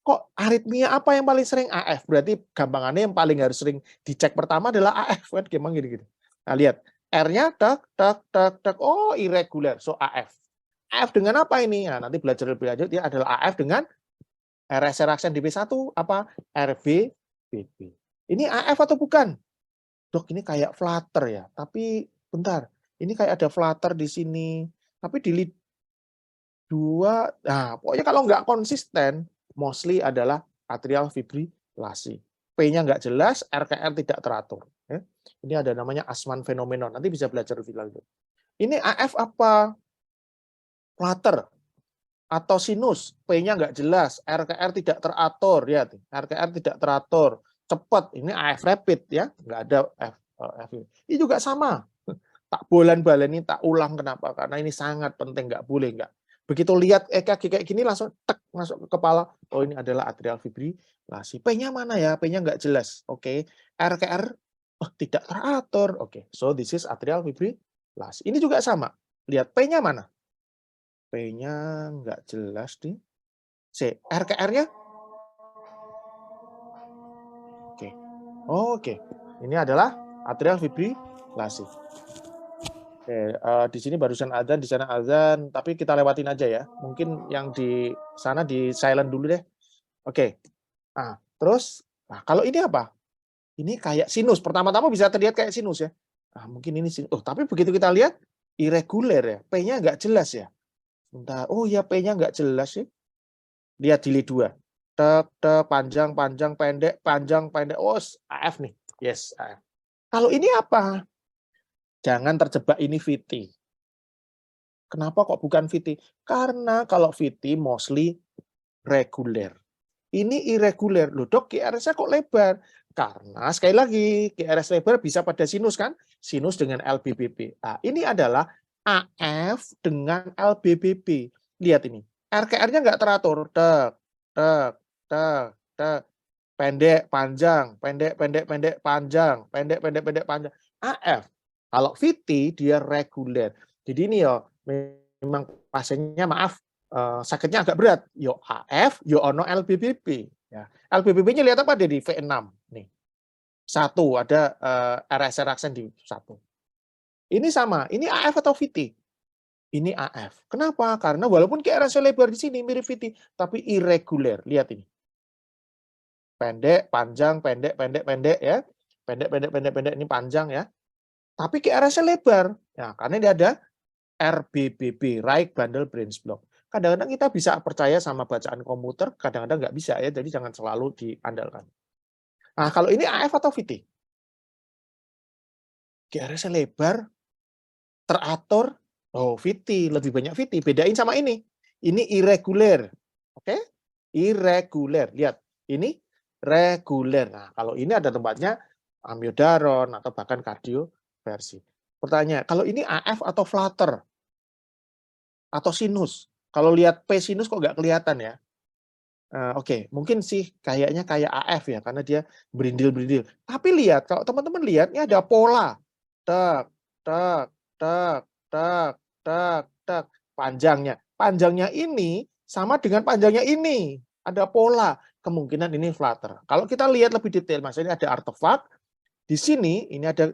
Kok aritmia apa yang paling sering? AF. Berarti gampangannya yang paling harus sering dicek pertama adalah AF. Kan gimana gini-gini. Nah, lihat. R-nya tak, tak, tak, tak. Oh, irregular. So, AF. AF dengan apa ini? Nah, nanti belajar lebih lanjut, dia adalah AF dengan RSR aksen DP1 apa? RBBB. Ini AF atau bukan? Dok, ini kayak flutter ya. Tapi bentar, ini kayak ada flutter di sini. Tapi di lead 2, nah pokoknya kalau nggak konsisten, mostly adalah atrial fibrilasi. P-nya nggak jelas, RKR tidak teratur. Ya. Ini ada namanya Asman phenomenon. Nanti bisa belajar lebih lanjut. Ini AF apa? Flutter atau sinus, P-nya nggak jelas, RKR tidak teratur, ya, RKR tidak teratur, cepat, ini AF rapid ya, nggak ada F. Ini juga sama, tak bolan-baleni, tak ulang kenapa? Karena ini sangat penting, nggak boleh nggak. Begitu lihat EKG kayak gini langsung tek masuk ke kepala, oh ini adalah atrial fibrilasi. P-nya mana ya? P-nya nggak jelas, oke. RKR oh, tidak teratur, oke. So this is atrial fibrilasi. Ini juga sama, lihat P-nya mana? P-nya nggak jelas nih. C. RKR-nya? Oke. Oke. Ini adalah atrial fibrilasi. Oke, di sini barusan azan, di sana azan, tapi kita lewatin aja ya. Mungkin yang di sana di silent dulu deh. Oke. Nah, terus, nah kalau ini apa? Ini kayak sinus. Pertama-tama bisa terlihat kayak sinus ya. Nah, mungkin ini sinus. Oh, tapi begitu kita lihat, irreguler ya. P-nya nggak jelas ya. Bentar. Oh ya, P-nya nggak jelas sih. Lihat di lead 2. Tek, panjang, panjang, pendek, panjang, pendek. Oh, AF nih. Yes, AF. Kalau ini apa? Jangan terjebak ini VT. Kenapa kok bukan VT? Karena kalau VT mostly reguler. Ini irregular. Loh dok, QRS-nya kok lebar? Karena sekali lagi, QRS lebar bisa pada sinus kan? Sinus dengan LBBB. Nah, ini adalah AF dengan LBBB. Lihat ini. RKR-nya nggak teratur. Tek, tek, tek, tek. Pendek, panjang, pendek, pendek, pendek, panjang, pendek, pendek, pendek, panjang. AF. Kalau VT dia reguler. Jadi ini ya memang pasiennya maaf sakitnya agak berat. Yo AF, yo ono LBBB. Ya. LBBB-nya lihat apa ada di V6 nih. 1 ada RSR aksen di 1. Ini sama, ini AF atau VT? Ini AF. Kenapa? Karena walaupun QRS lebar di sini mirip VT, tapi irregular. Lihat ini. Pendek, panjang, pendek, pendek, pendek ya. Pendek, pendek, pendek, pendek ini panjang ya. Tapi QRS lebar. Ya, karena ini ada RBBB, right bundle branch block. Kadang-kadang kita bisa percaya sama bacaan komputer, kadang-kadang nggak bisa ya, jadi jangan selalu diandalkan. Nah, kalau ini AF atau VT? QRS lebar, teratur, Oh, VT, lebih banyak VT. Bedain sama ini. Ini irregular. Oke? Irregular. Lihat, ini reguler. Nah, kalau ini ada tempatnya amiodaron atau bahkan kardioversi. Pertanyaan, kalau ini AF atau flutter? Atau sinus? Kalau lihat P sinus kok nggak kelihatan ya? Oke, mungkin sih kayaknya kayak AF ya, karena dia berindil-berindil. Tapi lihat, kalau teman-teman lihat, ini ada pola. Tek, tek, tek, tek, tek, tek. Panjangnya. Panjangnya ini sama dengan panjangnya ini. Ada pola. Kemungkinan ini flutter. Kalau kita lihat lebih detail, Mas, ini ada artefak. Di sini, ini ada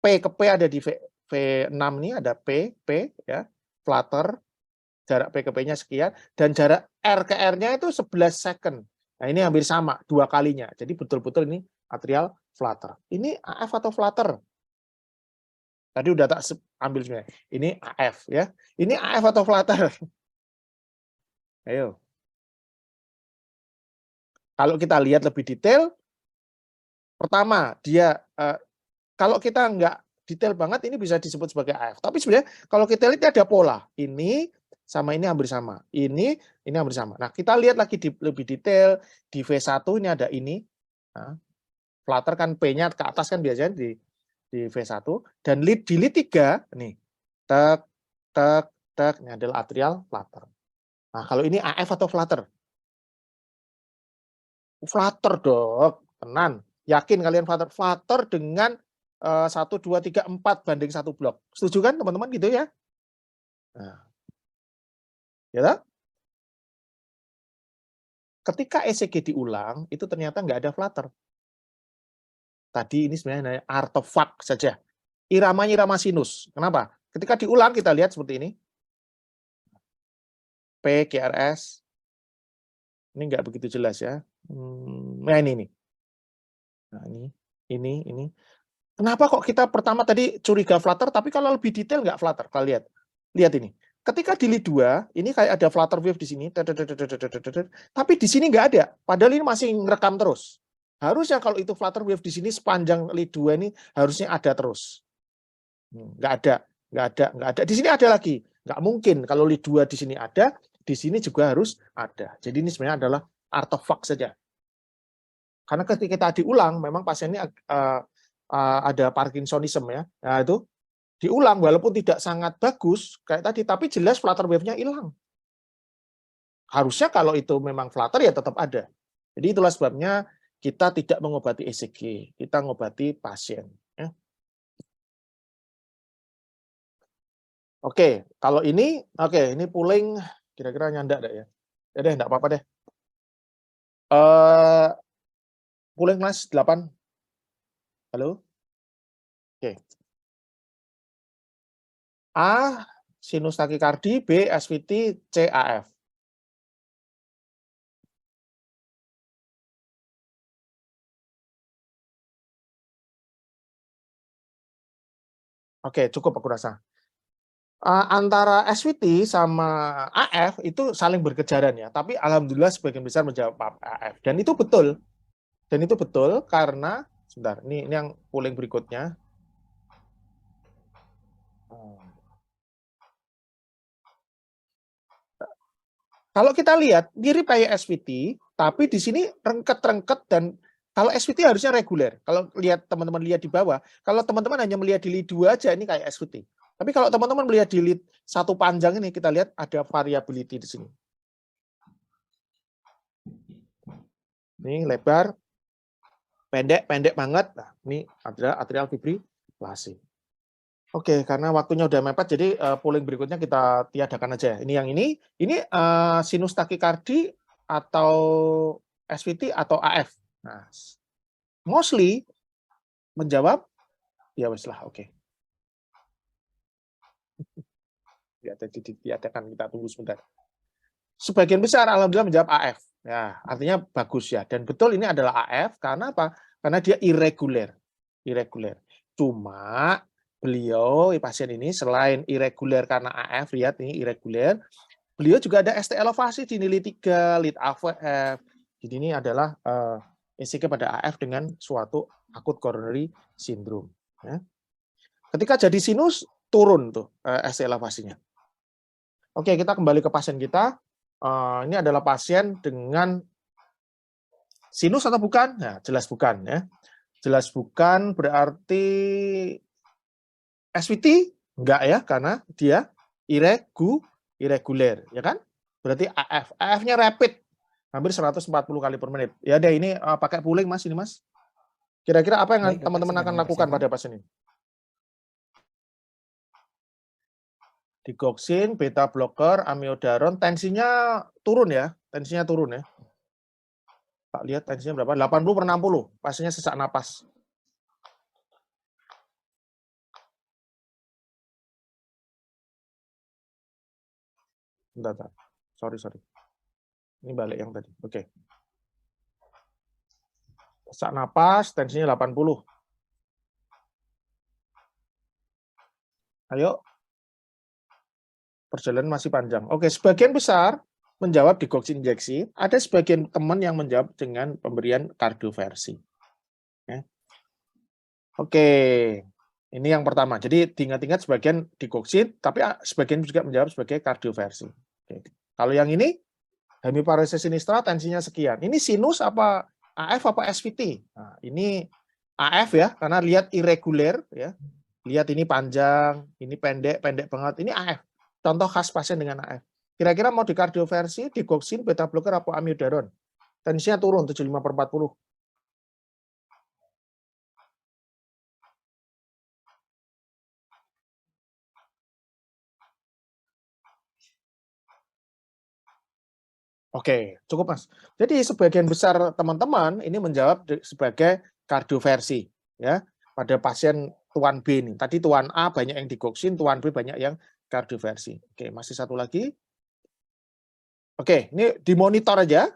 P ke P ada di V6 ini, ada P, ya, flutter. Jarak P ke P-nya sekian, dan jarak R ke R-nya itu 11 second. Nah, ini hampir sama, 2 kalinya. Jadi betul-betul ini atrial flutter. Ini AF atau flutter? Tadi udah tak ambil sebenarnya. Ini AF ya. Ini AF atau flutter? Ayo. Kalau kita lihat lebih detail, pertama dia kalau kita nggak detail banget ini bisa disebut sebagai AF. Tapi sebenarnya kalau kita lihat ada pola. Ini sama ini hampir sama. Ini hampir sama. Nah, kita lihat lagi lebih detail. Di V1 ini ada ini. Nah, flutter kan P-nya ke atas kan biasanya di V1. Dan di lead 3, nih. Tek, tek, tek. Ini adalah atrial flutter. Nah, kalau ini AF atau flutter? Flutter dong. Tenan. Yakin kalian flutter? Flutter dengan 1, 2, 3, 4 banding 1 blok. Setuju kan teman-teman gitu ya? Nah, ya. Ketika ECG diulang, itu ternyata nggak ada flutter. Tadi ini sebenarnya artefak saja. Iramanya irama sinus. Kenapa? Ketika diulang kita lihat seperti ini. P, QRS. Ini nggak begitu jelas ya. Nah ini nih. Nah ini. Kenapa kok kita pertama tadi curiga flutter, tapi kalau lebih detail nggak flutter? Kalian lihat. Lihat ini. Ketika di lead 2, ini kayak ada flutter wave di sini. Tapi di sini nggak ada. Padahal ini masih ngerekam terus. Harusnya kalau itu flutter wave di sini sepanjang lead 2 ini harusnya ada terus. Nggak ada. Di sini ada lagi. Nggak mungkin kalau lead 2 di sini ada, di sini juga harus ada. Jadi ini sebenarnya adalah artefak saja. Karena ketika kita diulang, memang pasiennya ada Parkinsonism ya. Nah itu diulang walaupun tidak sangat bagus kayak tadi, tapi jelas flutter wave-nya hilang. Harusnya kalau itu memang flutter ya tetap ada. Jadi itulah sebabnya kita tidak mengobati ECG, kita mengobati pasien. Ya. Oke, kalau ini, ini pooling kira-kira nyandak deh ya. Ya deh, enggak apa-apa deh. Pooling Mas 8. Halo? Oke. A, sinus takikardi, B, SVT, C, AF. Oke, cukup aku rasa. Antara SVT sama AF itu saling berkejaran ya, tapi alhamdulillah sebagian besar menjawab AF. Dan itu betul. Karena, sebentar, ini yang pooling berikutnya. Kalau kita lihat, mirip kayak SVT, tapi di sini rengket-rengket dan kalau SVT harusnya reguler. Kalau teman-teman lihat di bawah, kalau teman-teman hanya melihat di lead 2 aja, ini kayak SVT. Tapi kalau teman-teman melihat di lead 1 panjang ini, kita lihat ada variability di sini. Ini lebar, pendek banget. Nah, ini adalah atrial fibrilasi. Oke, karena waktunya udah mepet, jadi polling berikutnya kita tiadakan aja. Ini yang ini sinus takikardi atau SVT atau AF. Nah, mostly menjawab ya wes lah, oke. Ya, tiadakan, kita tunggu sebentar. Sebagian besar alhamdulillah menjawab AF. Ya, artinya bagus ya. Dan betul ini adalah AF karena apa? Karena dia irregular. Cuma beliau pasien ini selain irregular karena AF, lihat ini irregular, beliau juga ada ST elevasi di lead 3, lead AF. Jadi ini adalah ECG pada AF dengan suatu akut coronary syndrome. Ya. Ketika jadi sinus, turun tuh ST elevasinya. Oke, kita kembali ke pasien kita. Ini adalah pasien dengan sinus atau bukan? Nah, jelas bukan ya. Jelas bukan berarti SVT? Enggak ya, karena dia irregular, ya kan? Berarti AF. AF-nya rapid, hampir 140 kali per menit. Ya deh, ini pakai pooling Mas, ini Mas. Kira-kira apa yang Baik, dokter, teman-teman segera akan lakukan dipersiapkan. pada pasien ini? Digoxin, beta blocker, amiodaron, tensinya turun ya, tensinya turun ya. Tak lihat tensinya berapa? 80 per 60, pasiennya sesak napas. Bentar. Sorry. Ini balik yang tadi. Oke. Sesak napas, tensinya 80. Ayo. Perjalanan masih panjang. Oke, sebagian besar menjawab digoxin injeksi. Ada sebagian teman yang menjawab dengan pemberian kardioversi. Ya. Oke. Ini yang pertama. Jadi diingat-ingat sebagian digoxin, tapi sebagian juga menjawab sebagai kardioversi. Oke. Kalau yang ini, hemiparesis sinistra tensinya sekian. Ini sinus apa AF apa SVT? Nah, ini AF ya, karena lihat irregular ya. Lihat ini panjang, ini pendek banget. Ini AF. Contoh khas pasien dengan AF. Kira-kira mau di kardioversi, digoxin, beta blocker apa amiodaron? Tensinya turun 75 per 40. Oke, cukup Mas. Jadi sebagian besar teman-teman ini menjawab sebagai kardioversi ya pada pasien tuan B ini. Tadi tuan A banyak yang digoxin, tuan B banyak yang kardioversi. Oke, masih satu lagi. Oke, ini dimonitor aja.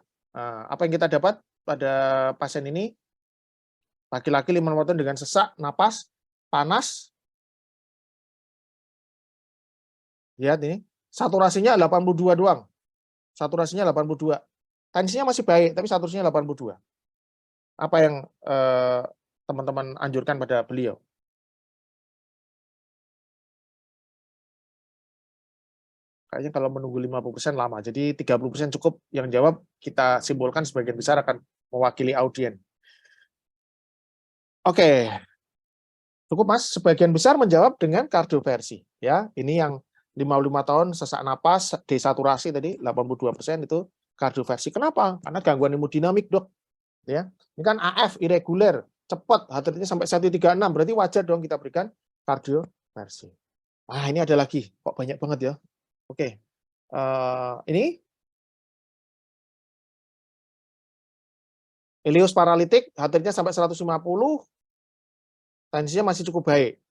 Apa yang kita dapat pada pasien ini? Laki-laki 5 tahun dengan sesak, napas, panas. Lihat ini, saturasinya 82 doang. Saturasinya 82. Tensinya masih baik, tapi saturasinya 82. Apa yang teman-teman anjurkan pada beliau? Kayaknya kalau menunggu 50% lama, jadi 30% cukup. Yang jawab kita simpulkan sebagian besar akan mewakili audien. Oke, cukup Mas. Sebagian besar menjawab dengan kardioversi. Ya, ini yang 55 tahun sesak napas, desaturasi tadi 82% itu kardioversi. Kenapa? Karena gangguan hemodinamik, Dok. Ya, ini kan AF irregular, cepat, heart rate-nya sampai 136, berarti wajar dong kita berikan kardioversi. Nah, ini ada lagi, kok banyak banget ya. Oke, ini Ileus paralitik, heart rate-nya sampai 150, tensinya masih cukup baik.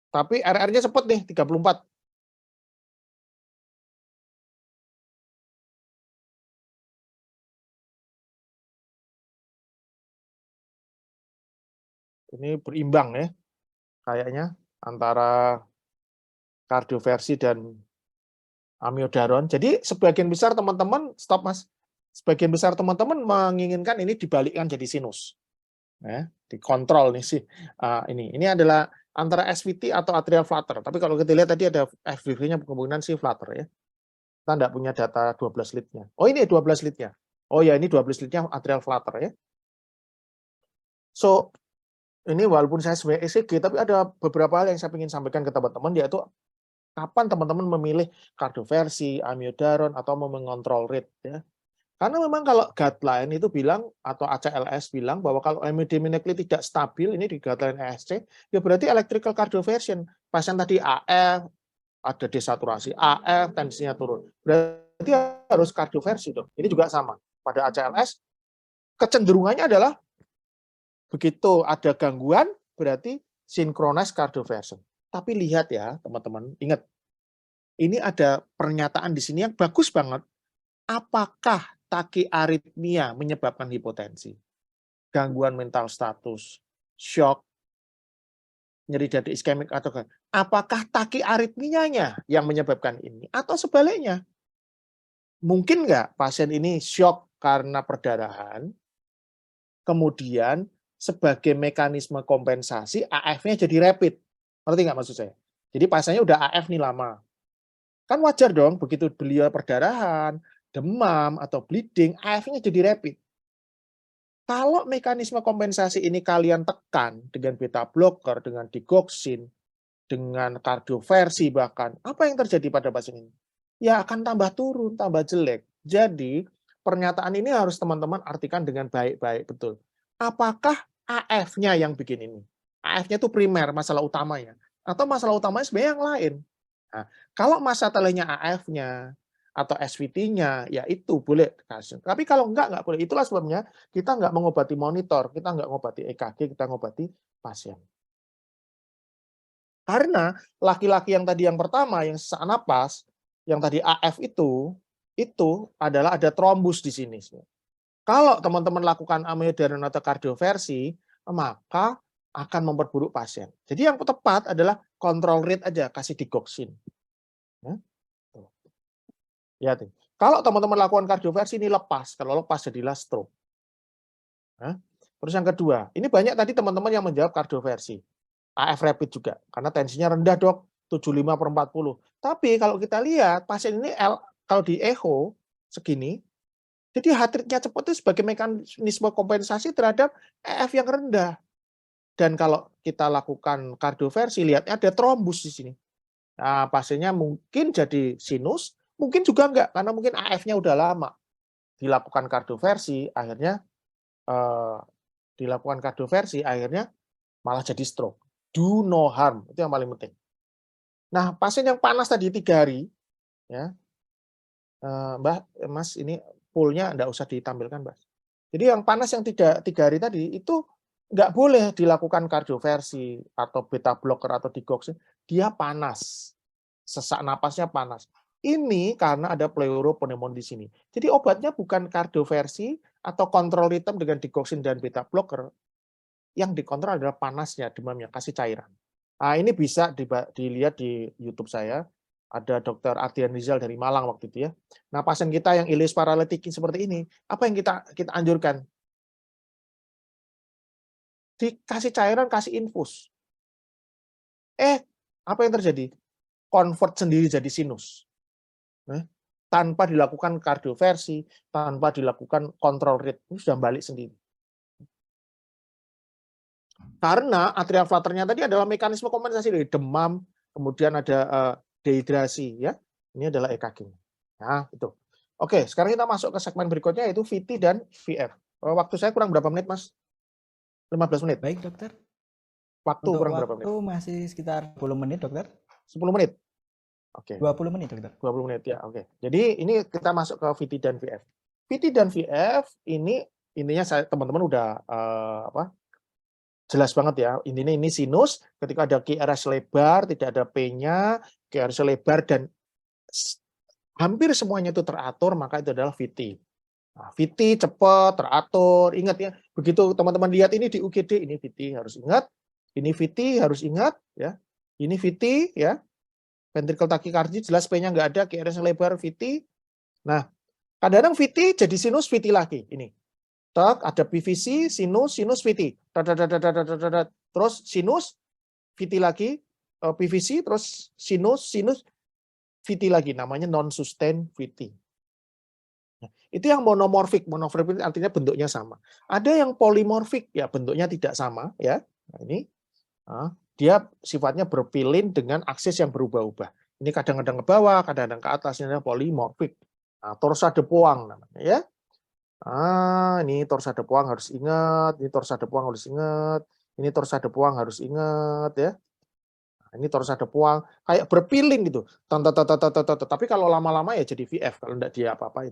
Tapi RR-nya cepat nih, 34. Ini berimbang ya, kayaknya antara kardioversi dan amiodaron. Jadi sebagian besar teman-teman, stop Mas, sebagian besar teman-teman menginginkan ini dibalikkan jadi sinus. Ya, dikontrol nih sih. Ini adalah antara SVT atau atrial flutter. Tapi kalau kita lihat tadi ada FVV-nya kemungkinan sih flutter ya. Kita enggak punya data 12 lead-nya. Oh, ini 12 lead-nya. Oh ya, ini 12 lead-nya atrial flutter ya. So, ini walaupun saya sebenarnya ECG, tapi ada beberapa hal yang saya ingin sampaikan ke teman-teman, yaitu kapan teman-teman memilih kardioversi, amiodaron, atau mau mengontrol rate ya. Karena memang kalau guideline itu bilang, atau ACLS bilang, bahwa kalau hemodynamically tidak stabil, ini di guideline ESC, ya berarti electrical cardioversion. Pasien tadi AF, ada desaturasi, AF, tensinya turun. Berarti harus kardioversi dong. Ini juga sama. Pada ACLS, kecenderungannya adalah begitu ada gangguan, berarti synchronized cardioversion. Tapi lihat ya, teman-teman, ingat, ini ada pernyataan di sini yang bagus banget. Apakah takiaritmia menyebabkan hipotensi? Gangguan mental status, shock, nyeri dada iskemik atau apakah takiaritmianya yang menyebabkan ini? Atau sebaliknya? Mungkin nggak pasien ini shock karena perdarahan, kemudian sebagai mekanisme kompensasi AF-nya jadi rapid. Ngerti nggak maksud saya? Jadi pasiennya udah AF nih lama. Kan wajar dong begitu beliau perdarahan, demam, atau bleeding, AF-nya jadi rapid. Kalau mekanisme kompensasi ini kalian tekan dengan beta blocker, dengan digoxin, dengan kardioversi bahkan, apa yang terjadi pada pasien ini? Ya akan tambah turun, tambah jelek. Jadi pernyataan ini harus teman-teman artikan dengan baik-baik, betul. Apakah AF-nya yang bikin ini? AF-nya itu primer, masalah utamanya. Atau masalah utamanya sebenarnya yang lain. Nah, kalau masalahnya AF-nya atau SVT-nya, ya itu boleh dikasih. Tapi kalau enggak boleh. Itulah sebabnya kita enggak mengobati monitor, kita enggak mengobati EKG, kita mengobati pasien. Karena laki-laki yang tadi yang pertama, yang sesak napas, yang tadi AF itu adalah ada trombus di sini. Kalau teman-teman lakukan amiodarone atau kardioversi, maka akan memperburuk pasien. Jadi yang tepat adalah kontrol rate aja, kasih digoxin. Ya, kalau teman-teman lakukan kardioversi ini lepas, kalau lepas jadilah stroke. Terus yang kedua, ini banyak tadi teman-teman yang menjawab kardioversi. AF rapid juga, karena tensinya rendah dok, 75/40. Tapi kalau kita lihat, pasien ini kalau di echo segini, jadi heart rate-nya cepat itu sebagai mekanisme kompensasi terhadap EF yang rendah. Dan kalau kita lakukan kardioversi, lihatnya ada trombus di sini. Nah, pasiennya mungkin jadi sinus, mungkin juga enggak, karena mungkin AF-nya udah lama. Dilakukan kardioversi, akhirnya malah jadi stroke. Do no harm, itu yang paling penting. Nah, pasien yang panas tadi 3 hari, ya, Mas, ini poolnya enggak usah ditampilkan, Mas. Jadi yang panas yang 3 hari tadi, itu nggak boleh dilakukan kardioversi, atau beta blocker, atau digoxin, dia panas. Sesak napasnya panas. Ini karena ada pleuropneumonia di sini. Jadi obatnya bukan kardioversi, atau kontrol ritme dengan digoxin dan beta blocker. Yang dikontrol adalah panasnya, demamnya, kasih cairan. Nah, ini bisa dilihat di YouTube saya. Ada Dr. Adrian Rizal dari Malang waktu itu ya. Nah, pasien kita yang ileus paralitik seperti ini, apa yang kita anjurkan? Dikasih cairan, kasih infus. Apa yang terjadi? Convert sendiri jadi sinus. Tanpa dilakukan kardioversi, tanpa dilakukan kontrol rate, ini sudah balik sendiri. Karena atrial flutter-nya tadi adalah mekanisme kompensasi dari demam, kemudian ada dehidrasi, ya. Ini adalah EKG. Nah, itu. Oke, sekarang kita masuk ke segmen berikutnya, yaitu VT dan VF. Waktu saya kurang berapa menit, Mas? 15 menit. Baik, dokter. Waktu Untuk kurang berapa menit? waktu masih sekitar 10 menit, dokter. 10 menit? Oke. 20 menit, dokter. 20 menit, ya, oke. Jadi ini kita masuk ke VT dan VF. VT dan VF ini intinya teman-teman udah jelas banget ya. Intinya ini sinus, ketika ada QRS lebar, tidak ada P-nya, QRS lebar, dan hampir semuanya itu teratur, maka itu adalah VT. Nah, VT cepat, teratur, ingat ya. Begitu teman-teman lihat ini di UGD, ini VT harus ingat, ini VT harus ingat, ya. Ini VT, ya. Ventricle tachycardia, jelas P-nya nggak ada, QRS lebar, VT. Nah, kadang-kadang VT jadi sinus, VT lagi, ini. Ada PVC, sinus, VT. Terus sinus, VT lagi, PVC, terus sinus, VT lagi. Namanya non-sustain VT. Nah, itu yang monomorfik. Monomorfik artinya bentuknya sama. Ada yang polimorfik, ya bentuknya tidak sama. Ya. Nah, ini dia sifatnya berpilin dengan aksis yang berubah-ubah. Ini kadang-kadang ke bawah, kadang-kadang ke atas. Ini adalah polimorfik. Nah, torsa de Poinct namanya, ya. Ini torsa de Poinct harus ingat, ini torsa de Poinct harus ingat, ini torsa de Poinct harus ingat, ya. Nah, ini torsa de Poinct kayak berpiling gitu. Tapi kalau lama-lama ya jadi VF kalau enggak dia apa-apain.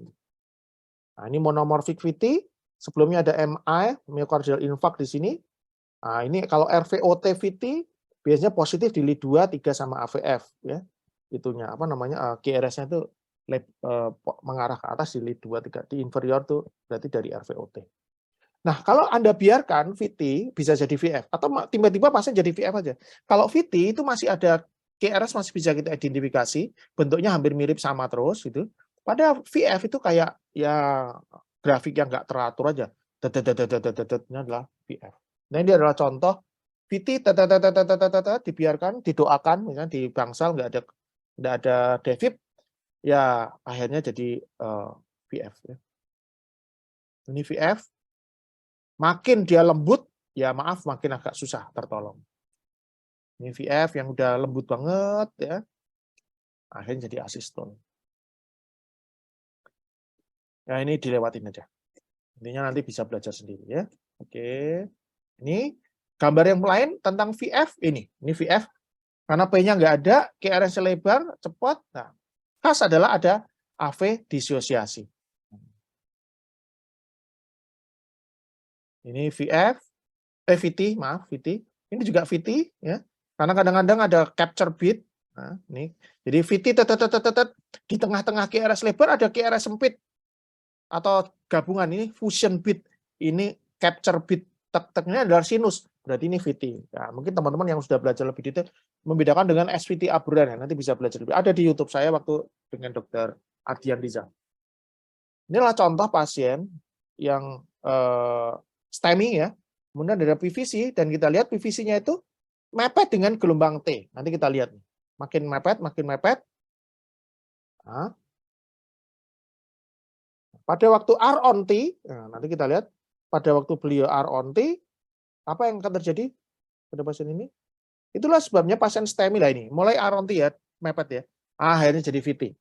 Nah, ini monomorphic VT, sebelumnya ada MI, myocardial infarct di sini. Nah, ini kalau RVOT VT biasanya positif di lead 2, 3 sama AVF, ya. Itunya apa namanya? QRS-nya itu mengarah ke atas di lead 2, 3, di inferior tuh berarti dari RVOT. Nah, kalau Anda biarkan VT bisa jadi VF, atau tiba-tiba pasien jadi VF aja. Kalau VT itu masih ada QRS masih bisa kita identifikasi, bentuknya hampir mirip sama terus gitu. Pada VF itu kayak ya grafik yang nggak teratur aja. Ini adalah VF. Nah, ini adalah contoh VT dibiarkan, didoakan, misalnya di bangsal nggak ada devip, ya akhirnya jadi VF. Ya. Ini VF, makin dia lembut, ya maaf makin agak susah tertolong. Ini VF yang udah lembut banget, ya akhirnya jadi asiston. Ya ini dilewatin aja. Intinya nanti bisa belajar sendiri ya. Oke. Ini gambar yang lain tentang VF ini VF. Karena P-nya nggak ada, QRS lebar, cepat. Nah, khas adalah ada AV disosiasi. Ini VF, VT, maaf VT. Ini juga VT ya. Karena kadang-kadang ada capture bit. Nah, ini. Jadi VT di tengah-tengah QRS lebar ada QRS sempit atau gabungan ini fusion bit. Ini capture bit. Tek-teknya adalah sinus. Berarti ini VT. Nah, mungkin teman-teman yang sudah belajar lebih detail membedakan dengan SVT Aberran ya. Nanti bisa belajar lebih. Ada di YouTube saya waktu dengan Dr. Ardian Riza. Inilah contoh pasien yang STEMI ya. Kemudian ada PVC dan kita lihat PVC-nya itu mepet dengan gelombang T. Nanti kita lihat. Makin mepet, makin mepet. Nah. Pada waktu R on T, nah nanti kita lihat pada waktu beliau R on T, apa yang akan terjadi pada pasien ini? Itulah sebabnya pasien STEMI lah ini. Mulai R on T ya, mepet ya. Akhirnya jadi VT.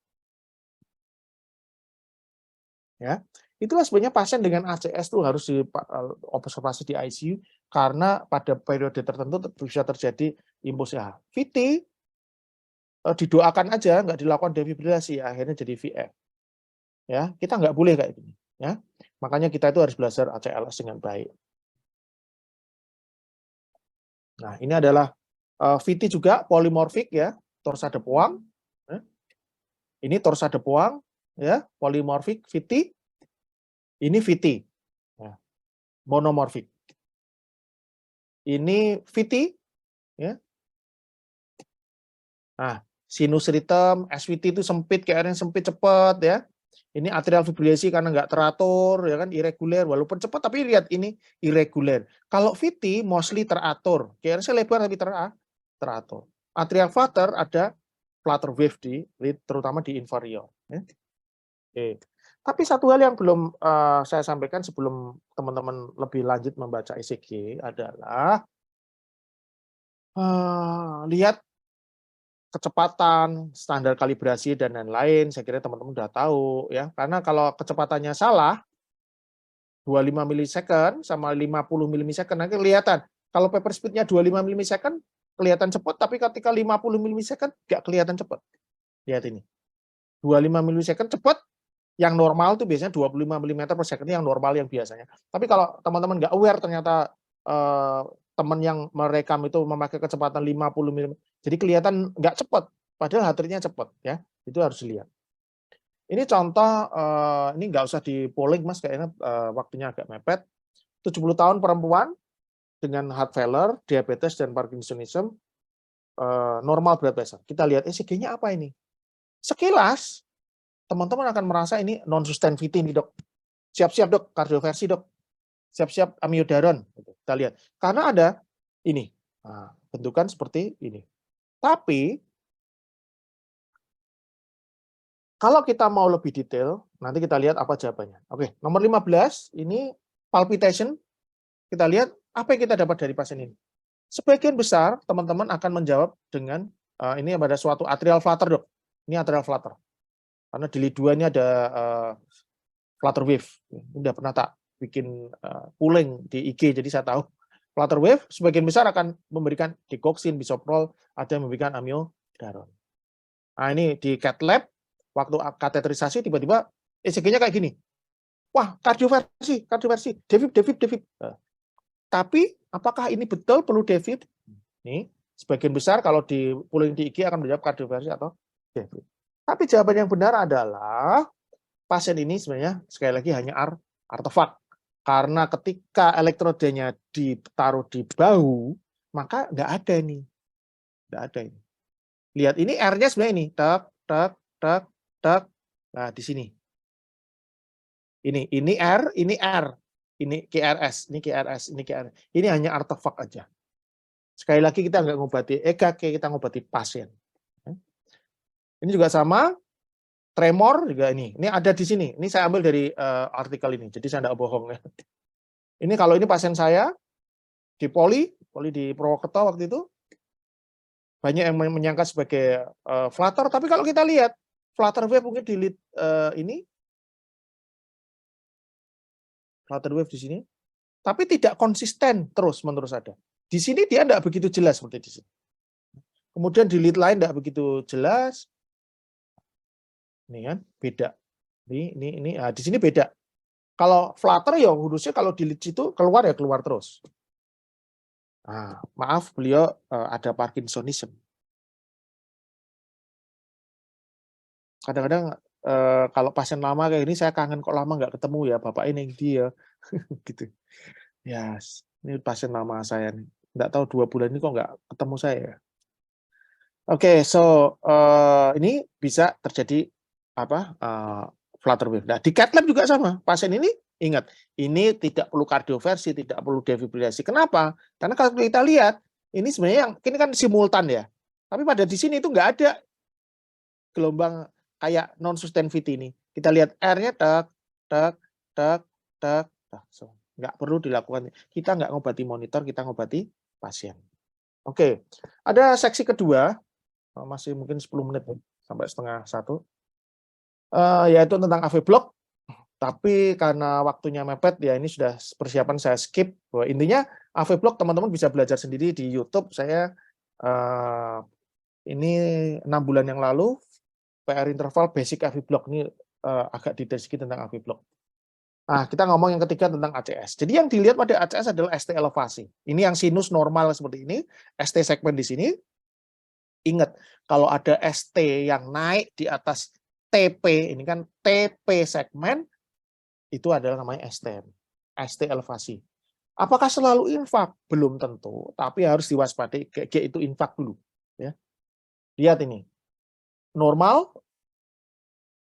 Ya. Itulah sebabnya pasien dengan ACS itu harus diobservasi di ICU karena pada periode tertentu bisa terjadi impuls ya. VT didoakan aja, nggak dilakukan defibrilasi, akhirnya jadi VF. Ya, kita nggak boleh kayak gini. Ya, makanya kita itu harus belajar ACLS dengan baik. Nah, ini adalah VT juga polimorfik ya, torsade puang. Ini torsade puang ya, polimorfik VT. Ini VT. Ya, monomorfik. Ini VT ya. Nah, sinus ritem, SVT itu sempit, QRS sempit cepat ya. Ini atrial fibrilasi karena nggak teratur ya kan, irreguler walaupun cepat tapi lihat ini irreguler. Kalau VT mostly teratur, QRS lebar tapi teratur. Atrial flutter ada flutter wave terutama di inferior ya. Oke. Tapi satu hal yang belum saya sampaikan sebelum teman-teman lebih lanjut membaca ECG adalah lihat kecepatan, standar kalibrasi dan lain-lain. Saya kira teman-teman sudah tahu ya. Karena kalau kecepatannya salah 25 milisecond sama 50 milisecond nanti kelihatan. Kalau paper speed-nya 25 milisecond kelihatan cepat, tapi ketika 50 milisecond nggak kelihatan cepat. Lihat ini. 25 milisecond cepat, yang normal itu biasanya 25 mm per second yang normal yang biasanya. Tapi kalau teman-teman nggak aware ternyata teman yang merekam itu memakai kecepatan 50 mm, jadi kelihatan nggak cepat, padahal heart-nya cepat ya. Itu harus dilihat. Ini contoh, ini nggak usah di polling mas, kayaknya waktunya agak mepet. 70 tahun perempuan dengan heart failure, diabetes dan Parkinsonism, normal blood pressure. Kita lihat ECG-nya apa ini? Sekilas teman-teman akan merasa ini non-sustain VT nih dok. Siap-siap dok, kardioversi dok. Siap-siap amiodaron. Kita lihat. Karena ada ini. Nah, bentukan seperti ini. Tapi, kalau kita mau lebih detail, nanti kita lihat apa jawabannya. Oke, nomor 15, ini palpitation. Kita lihat apa yang kita dapat dari pasien ini. Sebagian besar teman-teman akan menjawab dengan, ini pada suatu atrial flutter dok. Ini atrial flutter. Karena di lead 2 ini ada flutter wave. Udah pernah tak bikin pooling di IG, jadi saya tahu. Flutter wave sebagian besar akan memberikan digoxin, bisoprol, ada yang memberikan amiodaron. Nah ini di cath lab, waktu kateterisasi tiba-tiba ECG-nya kayak gini. Wah, kardioversi, devib. Tapi apakah ini betul perlu devib? Nih, sebagian besar kalau di pooling di IG akan menjawab kardioversi atau devib. Tapi jawaban yang benar adalah pasien ini sebenarnya sekali lagi hanya artefak. Karena ketika elektrodenya ditaruh di bahu, maka nggak ada ini. Nggak ada ini. Lihat, ini R-nya sebenarnya ini. Tak. Nah, di sini. Ini R, ini R. Ini QRS, ini QRS, ini QRS. Ini hanya artefak aja. Sekali lagi kita nggak ngobati EKG, kita ngobati pasien. Ini juga sama, tremor juga ini. Ini ada di sini. Ini saya ambil dari artikel ini, jadi saya nggak bohong ya. Ini kalau ini pasien saya di poli di Purwokerto waktu itu, banyak yang menyangka sebagai flutter, tapi kalau kita lihat flutter wave mungkin di lead ini, flutter wave di sini, tapi tidak konsisten terus-menerus ada. Di sini dia tidak begitu jelas seperti di sini. Kemudian di lead lain tidak begitu jelas. Ini kan beda. Ini nah, di sini beda. Kalau flutter ya harusnya kalau di lead itu keluar ya keluar terus. Nah, maaf beliau ada Parkinsonism. Kadang-kadang kalau pasien lama kayak ini saya kangen kok lama nggak ketemu ya bapak ini dia gitu. Ya, ini pasien lama saya nih. Nggak tahu 2 bulan ini kok nggak ketemu saya. Oke, so ini bisa terjadi apa flutter wave. Nah, di cath lab juga sama. Pasien ini ingat, ini tidak perlu kardioversi, tidak perlu defibrilasi. Kenapa? Karena kalau kita lihat, ini sebenarnya ini kan simultan ya. Tapi pada di sini itu nggak ada gelombang kayak non sustain VT ini. Kita lihat R-nya tek, tek, tek, tek. Nah, so, nggak perlu dilakukan. Kita nggak ngobati monitor, kita ngobati pasien. Oke, ada seksi kedua, masih mungkin 10 menit sampai setengah 1, yaitu tentang AV block. Tapi karena waktunya mepet, ya ini sudah persiapan saya skip. Bahwa intinya AV block teman-teman bisa belajar sendiri di YouTube. Saya ini 6 bulan yang lalu, PR interval basic AV block ini agak detail sedikit tentang AV block. Nah, kita ngomong yang ketiga tentang ACS. Jadi yang dilihat pada ACS adalah ST elevasi. Ini yang sinus normal seperti ini, ST segmen di sini. Ingat, kalau ada ST yang naik di atas TP, ini kan TP segmen, itu adalah namanya ST, ST elevasi. Apakah selalu infak? Belum tentu, tapi harus diwaspadai, itu infak dulu. Ya. Lihat ini, normal,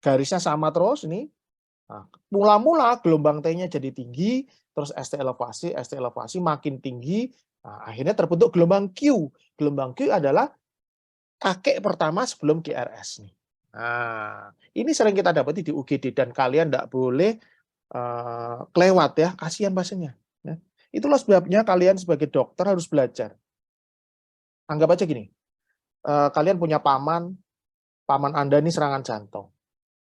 garisnya sama terus, ini. Nah, mula-mula gelombang T-nya jadi tinggi, terus ST elevasi makin tinggi, nah, akhirnya terbentuk gelombang Q. Gelombang Q adalah kakek pertama sebelum GRS nih. Nah, ini sering kita dapati di UGD dan kalian tidak boleh kelewat ya, kasihan pasiennya. Ya. Itulah sebabnya kalian sebagai dokter harus belajar. Anggap aja gini, kalian punya paman Anda ini serangan jantung.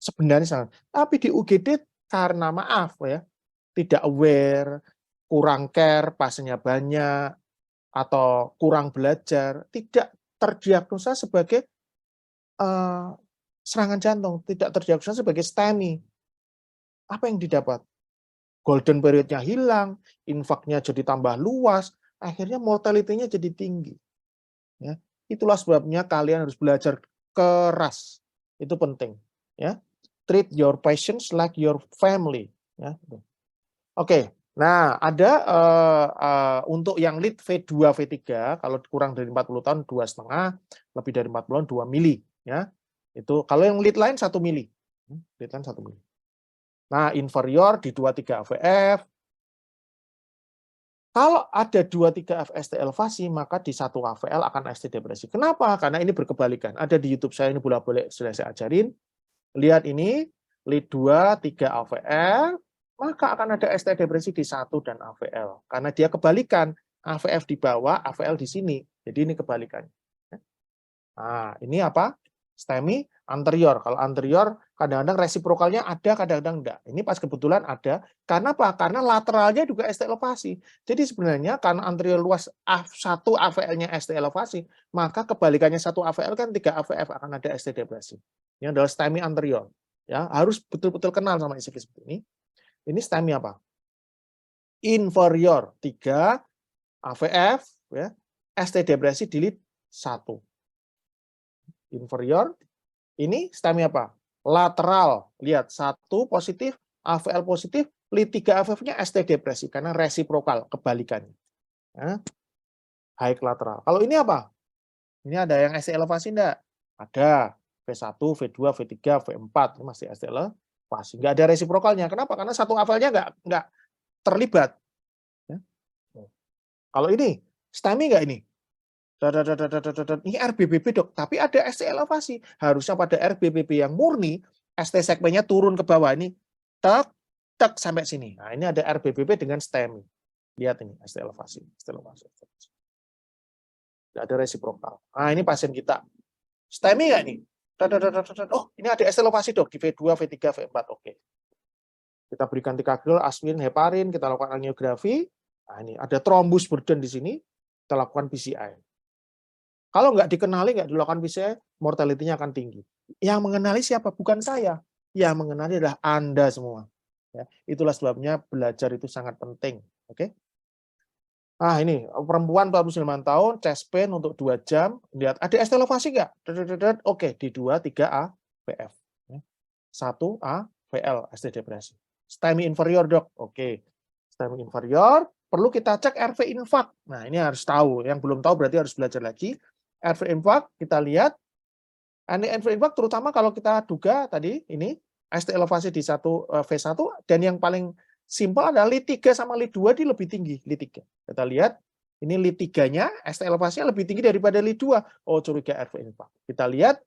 Sebenarnya serangan, tapi di UGD karena maaf ya, tidak aware, kurang care, pasiennya banyak, atau kurang belajar, tidak terdiagnosa sebagai serangan jantung, tidak terdiagnosa sebagai STEMI. Apa yang didapat? Golden period-nya hilang, infaknya jadi tambah luas, akhirnya mortality-nya jadi tinggi. Ya. Itulah sebabnya kalian harus belajar keras. Itu penting. Ya. Treat your patients like your family. Ya. Oke. Nah, ada untuk yang lead V2, V3, kalau kurang dari 40 tahun 2,5, lebih dari 40 tahun 2 mili. Ya. Itu kalau yang lead line 1 mili. Lead line 1 mili. Nah, inferior di 23 AVF. Kalau ada 23 FST elevasi, maka di 1 AVL akan ST depresi. Kenapa? Karena ini berkebalikan. Ada di YouTube saya, ini bolak-balik sudah saya ajarin. Lihat ini, lead 2, 3 AVL, maka akan ada ST depresi di 1 dan AVL. Karena dia kebalikan, AVF di bawah, AVL di sini. Jadi ini kebalikannya. Nah, ini apa? STEMI anterior. Kalau anterior, kadang-kadang resiprokalnya ada, kadang-kadang enggak. Ini pas kebetulan ada. Karena apa? Karena lateralnya juga ST elevasi. Jadi sebenarnya karena anterior luas 1 AVL-nya ST elevasi, maka kebalikannya 1 AVL kan 3 AVF akan ada ST depresi. Ini adalah STEMI anterior. Ya, harus betul-betul kenal sama ICG seperti ini. Ini STEMI apa? Inferior 3 AVF, ya, ST depresi di lead 1. Inferior, ini STEMI apa? Lateral, lihat 1 positif, AVL positif, lead 3 AVF-nya ST depresi, karena resiprokal, kebalikannya. Ya. High lateral. Kalau ini apa? Ini ada yang ST elevasi enggak? Ada. V1, V2, V3, V4, ini masih ST elevasi. Enggak ada resiprokalnya. Kenapa? Karena 1 AVL-nya enggak terlibat. Ya. Kalau ini, STEMI enggak ini? Ini RBBB dok, tapi ada ST elevasi. Harusnya pada RBBB yang murni, ST segmennya turun ke bawah ini, tek, tek sampai sini. Nah ini ada RBBB dengan STEMI. Lihat ini ST elevasi, ST elevasi. Tidak ada resiprokal. Nah ini pasien kita. STEMI nggak nih? Oh ini ada ST elevasi dok di V2, V3, V4. Oke. Kita berikan ticagrelor, aspirin, heparin, kita lakukan angiografi. Nah ini ada thrombus burden di sini, kita lakukan PCI. Kalau nggak dikenali, nggak dilakukan PCI, mortality-nya akan tinggi. Yang mengenali siapa? Bukan saya. Yang mengenali adalah Anda semua. Ya, itulah sebabnya belajar itu sangat penting. Oke? Ah ini perempuan 49 tahun, chest pain untuk 2 jam. Lihat ada ST elevasi nggak? Oke, di 2, 3A, PF. 1A, VL, ST depresi. STEMI inferior dok. Oke, STEMI inferior. Perlu kita cek RV infak. Nah ini harus tahu. Yang belum tahu berarti harus belajar lagi. RV infak kita lihat. RV infak terutama kalau kita duga tadi ini ST elevasi di V1 dan yang paling simpel adalah LI3 sama LI2 di lebih tinggi LI3. Kita lihat ini LI3-nya ST elevasinya lebih tinggi daripada LI2. Oh curiga RV infak. Kita lihat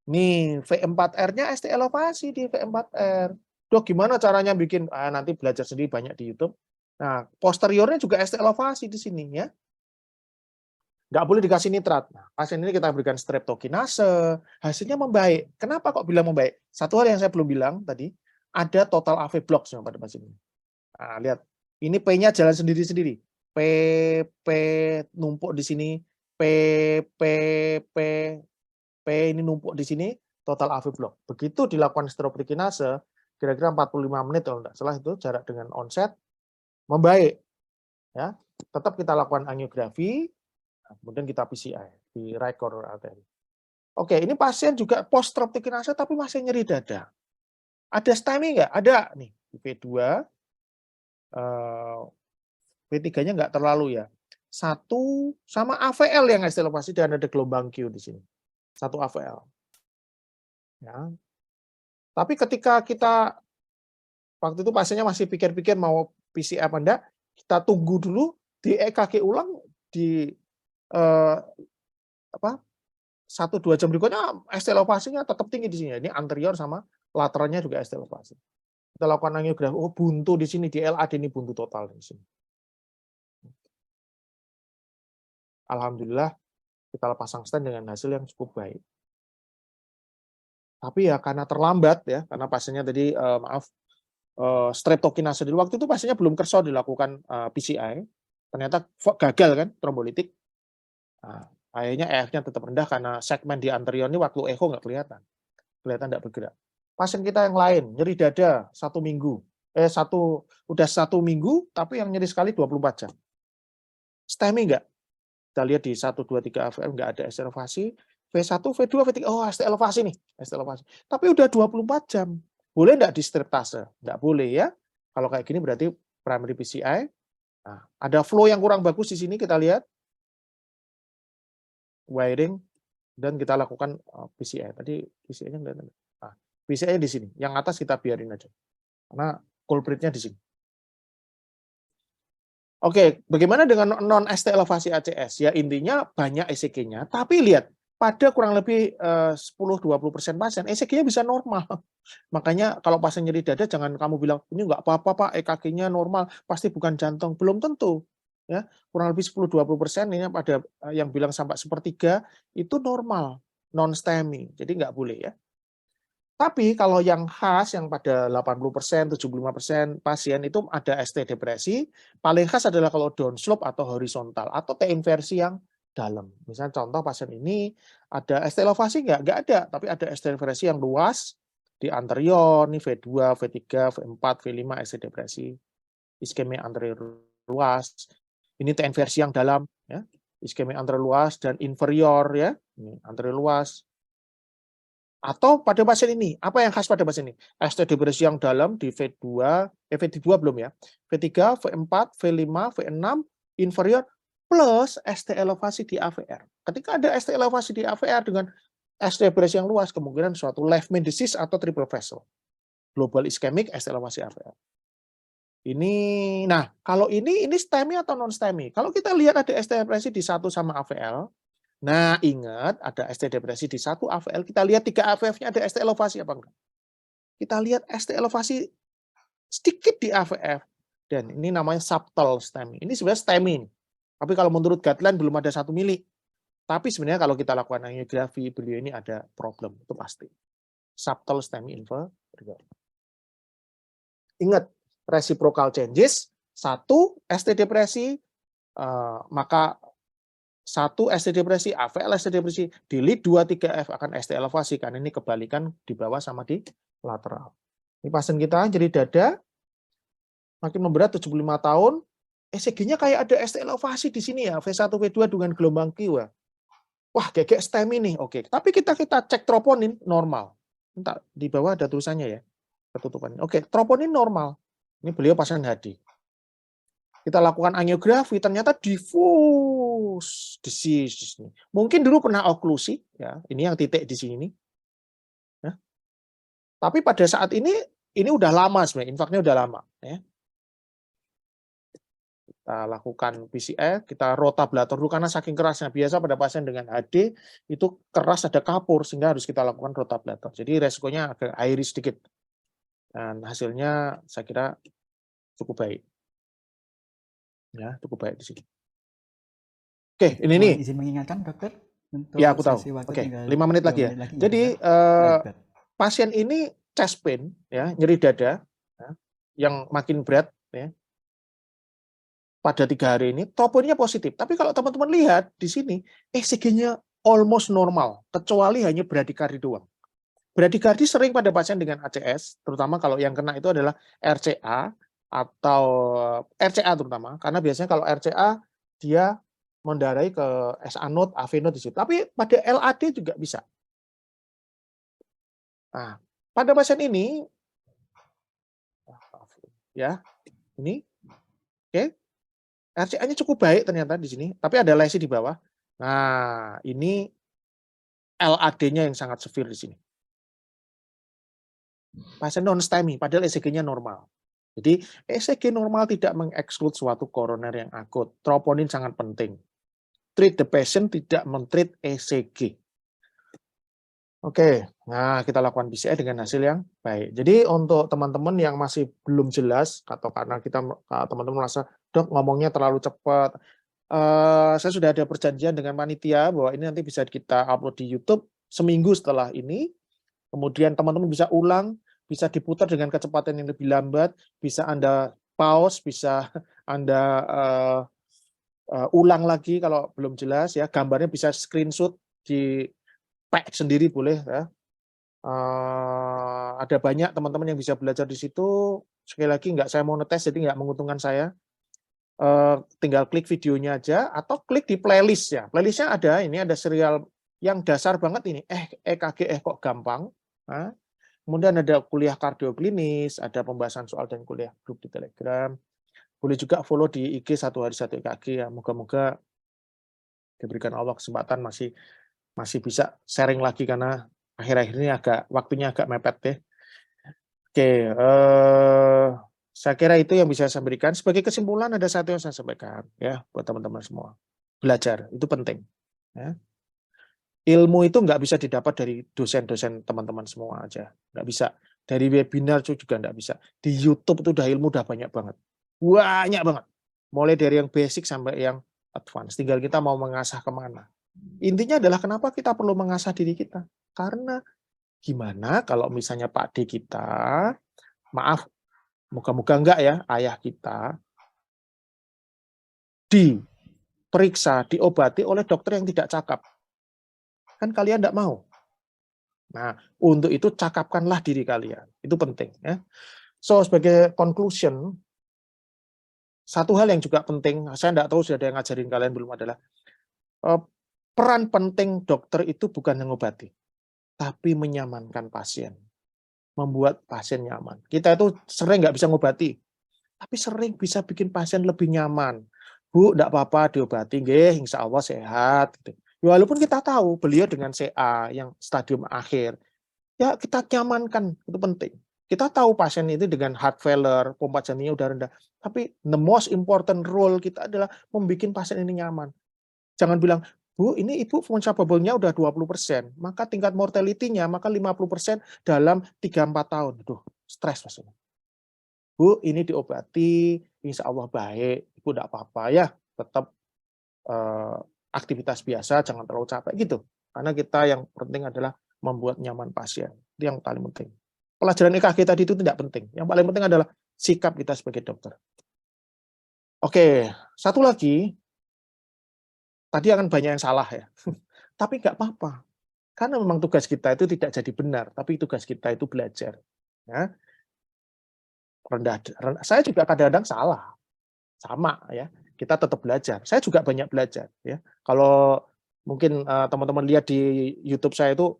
nih V4R-nya ST elevasi di V4R. Dok gimana caranya bikin? Nanti belajar sendiri banyak di YouTube. Nah posteriornya juga ST elevasi di sini ya. Nggak boleh dikasih nitrat. Nah, pasien ini kita berikan streptokinase, hasilnya membaik. Kenapa kok bilang membaik? Satu hal yang saya belum bilang tadi, ada total AV block pada pasien ini. Nah, lihat, ini P-nya jalan sendiri-sendiri. P numpuk di sini, P ini numpuk di sini, total AV block. Begitu dilakukan streptokinase, kira-kira 45 menit kalau tidak salah itu jarak dengan onset, membaik. Ya, tetap kita lakukan angiografi, kemudian kita PCI di right coronary artery. Oke, ini pasien juga post streptokinase tapi masih nyeri dada. Ada STEMI nggak? Ada nih di V2, V3-nya nggak terlalu ya. 1 sama AVL yang ST elevasi dan ada gelombang Q di sini. 1 AVL. Ya. Tapi ketika kita waktu itu pasiennya masih pikir-pikir mau PCI apa enggak, kita tunggu dulu di EKG ulang di 1-2 jam berikutnya ST elevasinya tetap tinggi di sini. Ini anterior sama lateralnya juga ST elevasi. Kita lakukan angiografi, oh buntu di sini, di LAD ini buntu total di sini. Alhamdulillah kita pasang stent dengan hasil yang cukup baik. Tapi ya karena terlambat ya, karena pasiennya tadi streptokinase di waktu itu pasiennya belum kerso dilakukan PCI, ternyata gagal kan trombolitik. Nah, akhirnya EF-nya tetap rendah karena segmen di anterior ini waktu echo nggak kelihatan tidak bergerak. Pasien kita yang lain nyeri dada 1 minggu, udah 1 minggu tapi yang nyeri sekali 24 jam. STEMI nggak? Kita lihat di 1, 2, 3 AVM nggak ada ST elevasi, V1, V2, V3, oh ST elevasi nih, ST elevasi. Tapi udah 24 jam. Boleh nggak di streptase? Nggak boleh ya. Kalau kayak gini berarti primary PCI. Nah, ada flow yang kurang bagus di sini kita lihat. Wiring dan kita lakukan PCI. Tadi PCI-nya enggak. Nah, PCI di sini. Yang atas kita biarin aja. Karena culprit-nya di sini. Oke, bagaimana dengan non ST elevasi ACS? Ya intinya banyak ECG-nya, tapi lihat pada kurang lebih 10-20% pasien ECG-nya bisa normal. Makanya kalau pasien nyeri dada jangan kamu bilang ini enggak apa-apa Pak, EKG-nya normal, pasti bukan jantung. Belum tentu. Ya, kurang lebih 10-20% ini pada yang bilang sampai 1/3 itu normal, non STEMI. Jadi nggak boleh ya. Tapi kalau yang khas yang pada 80%, 75% pasien itu ada ST depresi, paling khas adalah kalau downslope atau horizontal atau T inversi yang dalam. Misalnya contoh pasien ini ada ST elevasi nggak ada, tapi ada ST inversi yang luas di anterior, nih V2, V3, V4, V5 ST depresi. Iskemia anterior luas. Ini T inversi yang dalam ya. Iskemia anterior luas dan inferior ya. Ini anterior luas. Atau pada pasien ini, apa yang khas pada pasien ini? ST depresi yang dalam di V2, V2 belum ya, V3, V4, V5, V6, inferior, plus ST elevasi di AVR. Ketika ada ST elevasi di AVR dengan ST depresi yang luas, kemungkinan suatu left main disease atau triple vessel. Global ischemic, ST elevasi AVR. Ini, nah kalau ini STEMI atau non STEMI? Kalau kita lihat ada ST depresi di 1 sama AVL, Nah, ingat ada ST depresi di 1 AVL, kita lihat 3 AVF-nya ada ST elevasi apa enggak? Kita lihat ST elevasi sedikit di AVF, dan ini namanya subtle STEMI. Ini sebenarnya STEMI, tapi kalau menurut guideline belum ada 1 mili. Tapi sebenarnya kalau kita lakukan angiografi, beliau ini ada problem, itu pasti. Subtle STEMI inferior. Ingat, reciprocal changes, 1 ST depresi, maka 1 ST depresi, AVL ST depresi, delete 2, 3F akan ST elevasi, karena ini kebalikan di bawah sama di lateral. Ini pasien kita jadi dada, makin memberat 75 tahun, ECG-nya kayak ada ST elevasi di sini ya, V1, V2 dengan gelombang Q. Wah, gegek STEMI nih, oke. Tapi kita cek troponin normal. Entah, di bawah ada tulisannya ya, ketutupan. Oke, troponin normal. Ini beliau pasien HD. Kita lakukan angiografi, ternyata diffuse disease. Mungkin dulu pernah oklusi, ya. Ini yang titik di sini. Ya. Tapi pada saat ini udah lama sebenarnya, infaknya udah lama. Ya. Kita lakukan PCR, kita rotablator dulu karena saking kerasnya. Biasa pada pasien dengan HD itu keras, ada kapur, sehingga harus kita lakukan rotablator. Jadi resikonya agak airi sedikit. Dan hasilnya saya kira cukup baik. Ya, cukup baik di sini. Oke, ini nih. Izin mengingatkan dokter untuk ya, aku tahu. sesi waktu Oke, tinggal 5 menit lagi ya. Jadi pasien ini chest pain, ya, nyeri dada, ya, yang makin berat, ya. Pada 3 hari ini, troponnya positif. Tapi kalau teman-teman lihat di sini, ECG-nya almost normal, kecuali hanya bradikardi doang. Bradikardi sering pada pasien dengan ACS, terutama kalau yang kena itu adalah RCA atau RCA terutama, karena biasanya kalau RCA dia mendarai ke SA node, AV node di situ. Tapi pada LAD juga bisa. Nah, pada pasien ini, ya, ini, oke. RCA-nya cukup baik ternyata di sini, tapi ada lesi di bawah. Nah, ini LAD-nya yang sangat severe di sini. Pasien non-STEMI, padahal ECG-nya normal. Jadi, ECG normal tidak mengeksklude suatu koroner yang akut. Troponin sangat penting. Treat the patient, tidak men-treat ECG. Oke, nah kita lakukan PCR dengan hasil yang baik. Jadi untuk teman-teman yang masih belum jelas, atau karena teman-teman merasa, dok ngomongnya terlalu cepat, saya sudah ada perjanjian dengan panitia bahwa ini nanti bisa kita upload di YouTube seminggu setelah ini. Kemudian teman-teman bisa ulang, bisa diputar dengan kecepatan yang lebih lambat, bisa Anda pause, bisa Anda ulang lagi kalau belum jelas ya. Gambarnya bisa screenshot di pack sendiri boleh ya. Ada banyak teman-teman yang bisa belajar di situ. Sekali lagi nggak saya mau ngetes, jadi nggak menguntungkan saya. Tinggal klik videonya aja atau klik di playlist ya. Playlistnya ada, ini ada serial yang dasar banget ini. EKG kok gampang. Nah, kemudian ada kuliah kardioklinis, ada pembahasan soal dan kuliah grup di Telegram. Boleh juga follow di IG 1 hari 1 EKG ya. Moga-moga diberikan Allah kesempatan masih bisa sharing lagi karena akhir-akhir ini waktunya agak mepet deh. Oke, saya kira itu yang bisa saya berikan. Sebagai kesimpulan ada satu yang saya sampaikan ya buat teman-teman semua. Belajar itu penting. Ya. Ilmu itu nggak bisa didapat dari dosen-dosen teman-teman semua aja. Nggak bisa. Dari webinar juga nggak bisa. Di YouTube itu ilmu udah banyak banget. Banyak banget. Mulai dari yang basic sampai yang advance. Tinggal kita mau mengasah kemana. Intinya adalah kenapa kita perlu mengasah diri kita. Karena gimana kalau misalnya Pak D kita, maaf, moga-moga enggak ya, ayah kita, diperiksa, diobati oleh dokter yang tidak cakap. Kan kalian enggak mau. Nah, untuk itu cakapkanlah diri kalian. Itu penting. Ya. So, sebagai conclusion, satu hal yang juga penting, saya enggak tahu sudah ada yang ngajarin kalian belum adalah, peran penting dokter itu bukan mengobati, tapi menyamankan pasien. Membuat pasien nyaman. Kita itu sering nggak bisa ngobati, tapi sering bisa bikin pasien lebih nyaman. Bu, enggak apa-apa diobati, nggih, insya Allah sehat. Gitu. Walaupun kita tahu beliau dengan CA yang stadium akhir, ya kita nyamankan, itu penting. Kita tahu pasien itu dengan heart failure, pompa jantungnya udah rendah, tapi the most important role kita adalah membuat pasien ini nyaman. Jangan bilang, Bu, ini ibu phone capable-nya udah 20%, maka tingkat mortality-nya maka 50% dalam 3-4 tahun. Aduh, stres maksudnya. Bu, ini diobati, insya Allah baik, ibu enggak apa-apa ya, tetap aktivitas biasa, jangan terlalu capek gitu. Karena kita yang penting adalah membuat nyaman pasien, itu yang paling penting. Pelajaran EKG tadi itu tidak penting, yang paling penting adalah sikap kita sebagai dokter. Oke, satu lagi, tadi akan banyak yang salah ya, tapi nggak apa-apa, karena memang tugas kita itu tidak jadi benar, tapi tugas kita itu belajar. Ya, saya juga kadang-kadang salah, sama ya, kita tetap belajar. Saya juga banyak belajar ya. Kalau mungkin teman-teman lihat di YouTube saya itu,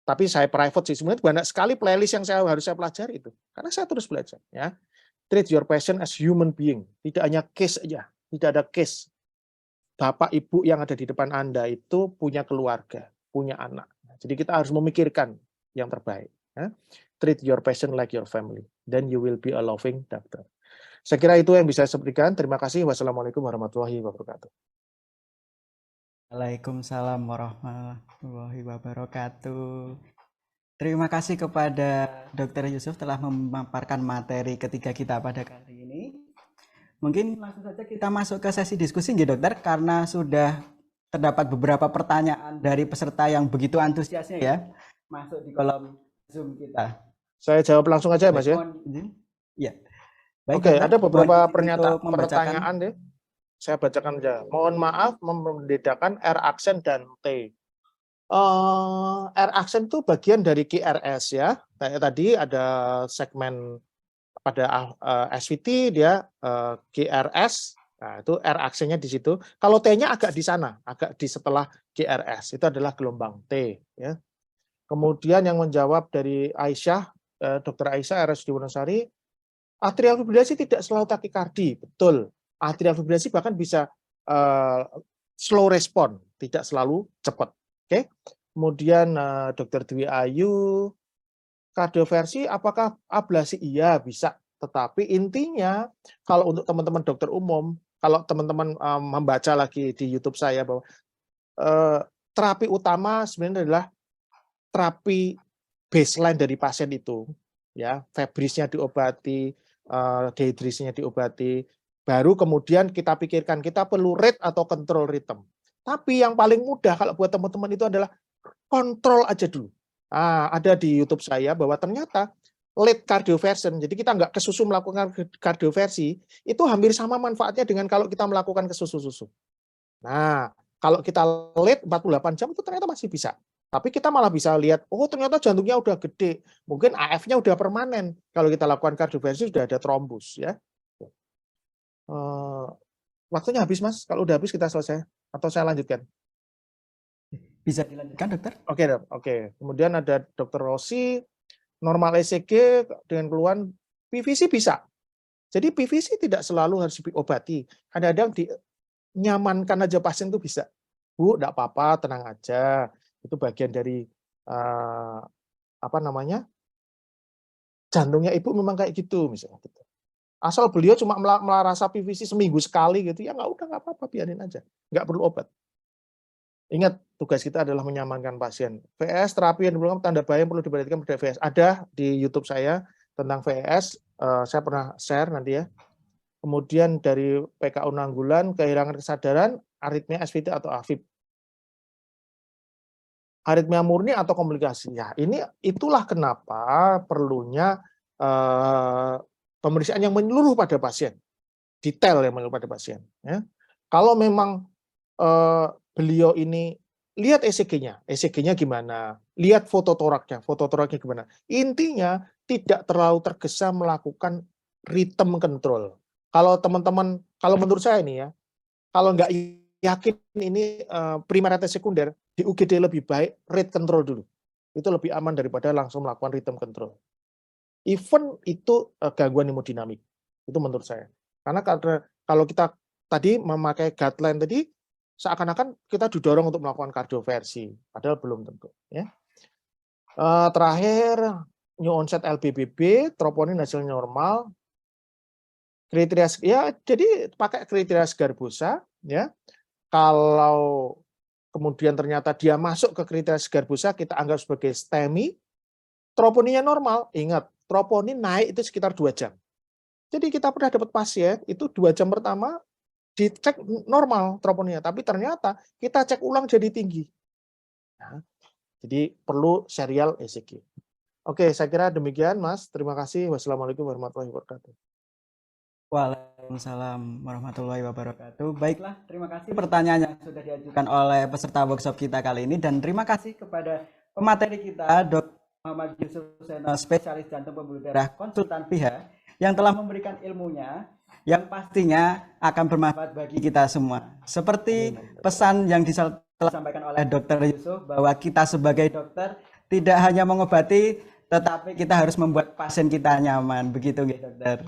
tapi saya private sih, sebenarnya banyak sekali playlist yang harus saya pelajari itu, karena saya terus belajar ya. Treat your patient as human being, tidak hanya case aja, tidak ada case. Bapak ibu yang ada di depan Anda itu punya keluarga, punya anak. Jadi kita harus memikirkan yang terbaik. Ya. Treat your patient like your family, then you will be a loving doctor. Saya kira itu yang bisa saya sampaikan. Terima kasih. Wassalamualaikum warahmatullahi wabarakatuh. Waalaikumsalam warahmatullahi wabarakatuh. Terima kasih kepada Dr. Yusuf telah memaparkan materi ketiga kita pada kali ini. Mungkin langsung saja kita masuk ke sesi diskusi nggih dokter, karena sudah terdapat beberapa pertanyaan dari peserta yang begitu antusiasnya ya masuk di kolom Zoom kita. Saya jawab langsung aja Mas ya. Iya. Baik, oke, dokter, ada beberapa pertanyaan deh. Saya bacakan aja. Mohon maaf membedakan R aksen dan T. R aksen itu bagian dari QRS ya. Kayak tadi ada segmen pada SVT dia QRS, nah itu R aksennya di situ. Kalau T-nya agak di sana, agak di setelah QRS, itu adalah gelombang T. Ya. Kemudian yang menjawab dari Aisyah, Dr. Aisyah RSUD Wonosari, atrial fibrilasi tidak selalu takikardi, betul. Atrial fibrilasi bahkan bisa slow respon, tidak selalu cepat. Oke. Kemudian Dr. Dwi Ayu, kardioversi apakah ablasi? Iya, bisa. Tetapi intinya kalau untuk teman-teman dokter umum, kalau teman-teman membaca lagi di YouTube saya bahwa terapi utama sebenarnya adalah terapi baseline dari pasien itu, ya, febrisnya diobati, dehidrasinya diobati, baru kemudian kita pikirkan kita perlu rate atau control rhythm. Tapi yang paling mudah kalau buat teman-teman itu adalah kontrol aja dulu. Ada di YouTube saya bahwa ternyata late cardioversion, jadi kita nggak kesusu melakukan kardioversi, itu hampir sama manfaatnya dengan kalau kita melakukan kesusu-susu. Nah, kalau kita late 48 jam itu ternyata masih bisa. Tapi kita malah bisa lihat, oh ternyata jantungnya udah gede, mungkin AF-nya udah permanen. Kalau kita lakukan kardioversi sudah ada trombus ya. Waktunya habis Mas, kalau udah habis kita selesai atau saya lanjutkan? Bisa dilanjutkan dokter? Oke. Kemudian ada Dr. Rossi, normal ECG dengan keluhan PVC bisa. Jadi PVC tidak selalu harus diobati. Kadang-kadang dinyamankan aja pasien itu bisa. Bu, enggak apa-apa, tenang aja. Itu bagian dari jantungnya ibu memang kayak gitu misalnya gitu. Asal beliau cuma merasa PVC seminggu sekali gitu, ya nggak apa-apa, biarin aja. Nggak perlu obat. Ingat, tugas kita adalah menyamankan pasien. VS, terapi yang diberikan tanda bahaya yang perlu diperhatikan pada VS. Ada di YouTube saya tentang VS, saya pernah share nanti ya. Kemudian dari PKU Nanggulan, kehilangan kesadaran, aritmia SVT atau AFib. Aritmia murni atau komplikasi. Ya, itulah kenapa perlunya pemeriksaan yang menyeluruh pada pasien. Detail yang menyeluruh pada pasien. Ya. Kalau memang beliau ini lihat ECG-nya gimana, lihat foto toraknya gimana. Intinya tidak terlalu tergesa melakukan rhythm control. Kalau teman-teman, kalau menurut saya ini ya, kalau nggak yakin ini primer atau sekunder, di UGD lebih baik rate control dulu. Itu lebih aman daripada langsung melakukan rhythm control. Even itu gangguan hemodinamik. Itu menurut saya. Karena kalau kita tadi memakai guideline tadi, seakan-akan kita didorong untuk melakukan kardioversi, padahal belum tentu. Ya. Terakhir, new onset LBBB, troponin hasil normal, kriteria ya, jadi pakai kriteria Sgarbosa, ya. Kalau kemudian ternyata dia masuk ke kriteria segar busa, kita anggap sebagai STEMI, troponinnya normal, ingat, troponin naik itu sekitar 2 jam. Jadi kita pernah dapat pasien, itu 2 jam pertama dicek normal troponinnya, tapi ternyata kita cek ulang jadi tinggi. Nah, jadi perlu serial ECG. Oke, saya kira demikian, Mas. Terima kasih. Wassalamualaikum warahmatullahi wabarakatuh. Waalaikumsalam warahmatullahi wabarakatuh. Baiklah, terima kasih pertanyaan yang sudah diajukan oleh peserta workshop kita kali ini, dan terima kasih kepada pemateri kita, Dr. Muhammad Yusuf Seno, spesialis jantung pembuluh darah, konsultan PIHA, yang telah memberikan ilmunya yang pastinya akan bermanfaat bagi kita semua. Seperti pesan yang telah disampaikan oleh Dr. Yusuf, bahwa kita sebagai dokter tidak hanya mengobati, tetapi kita harus membuat pasien kita nyaman. Begitu, dokter.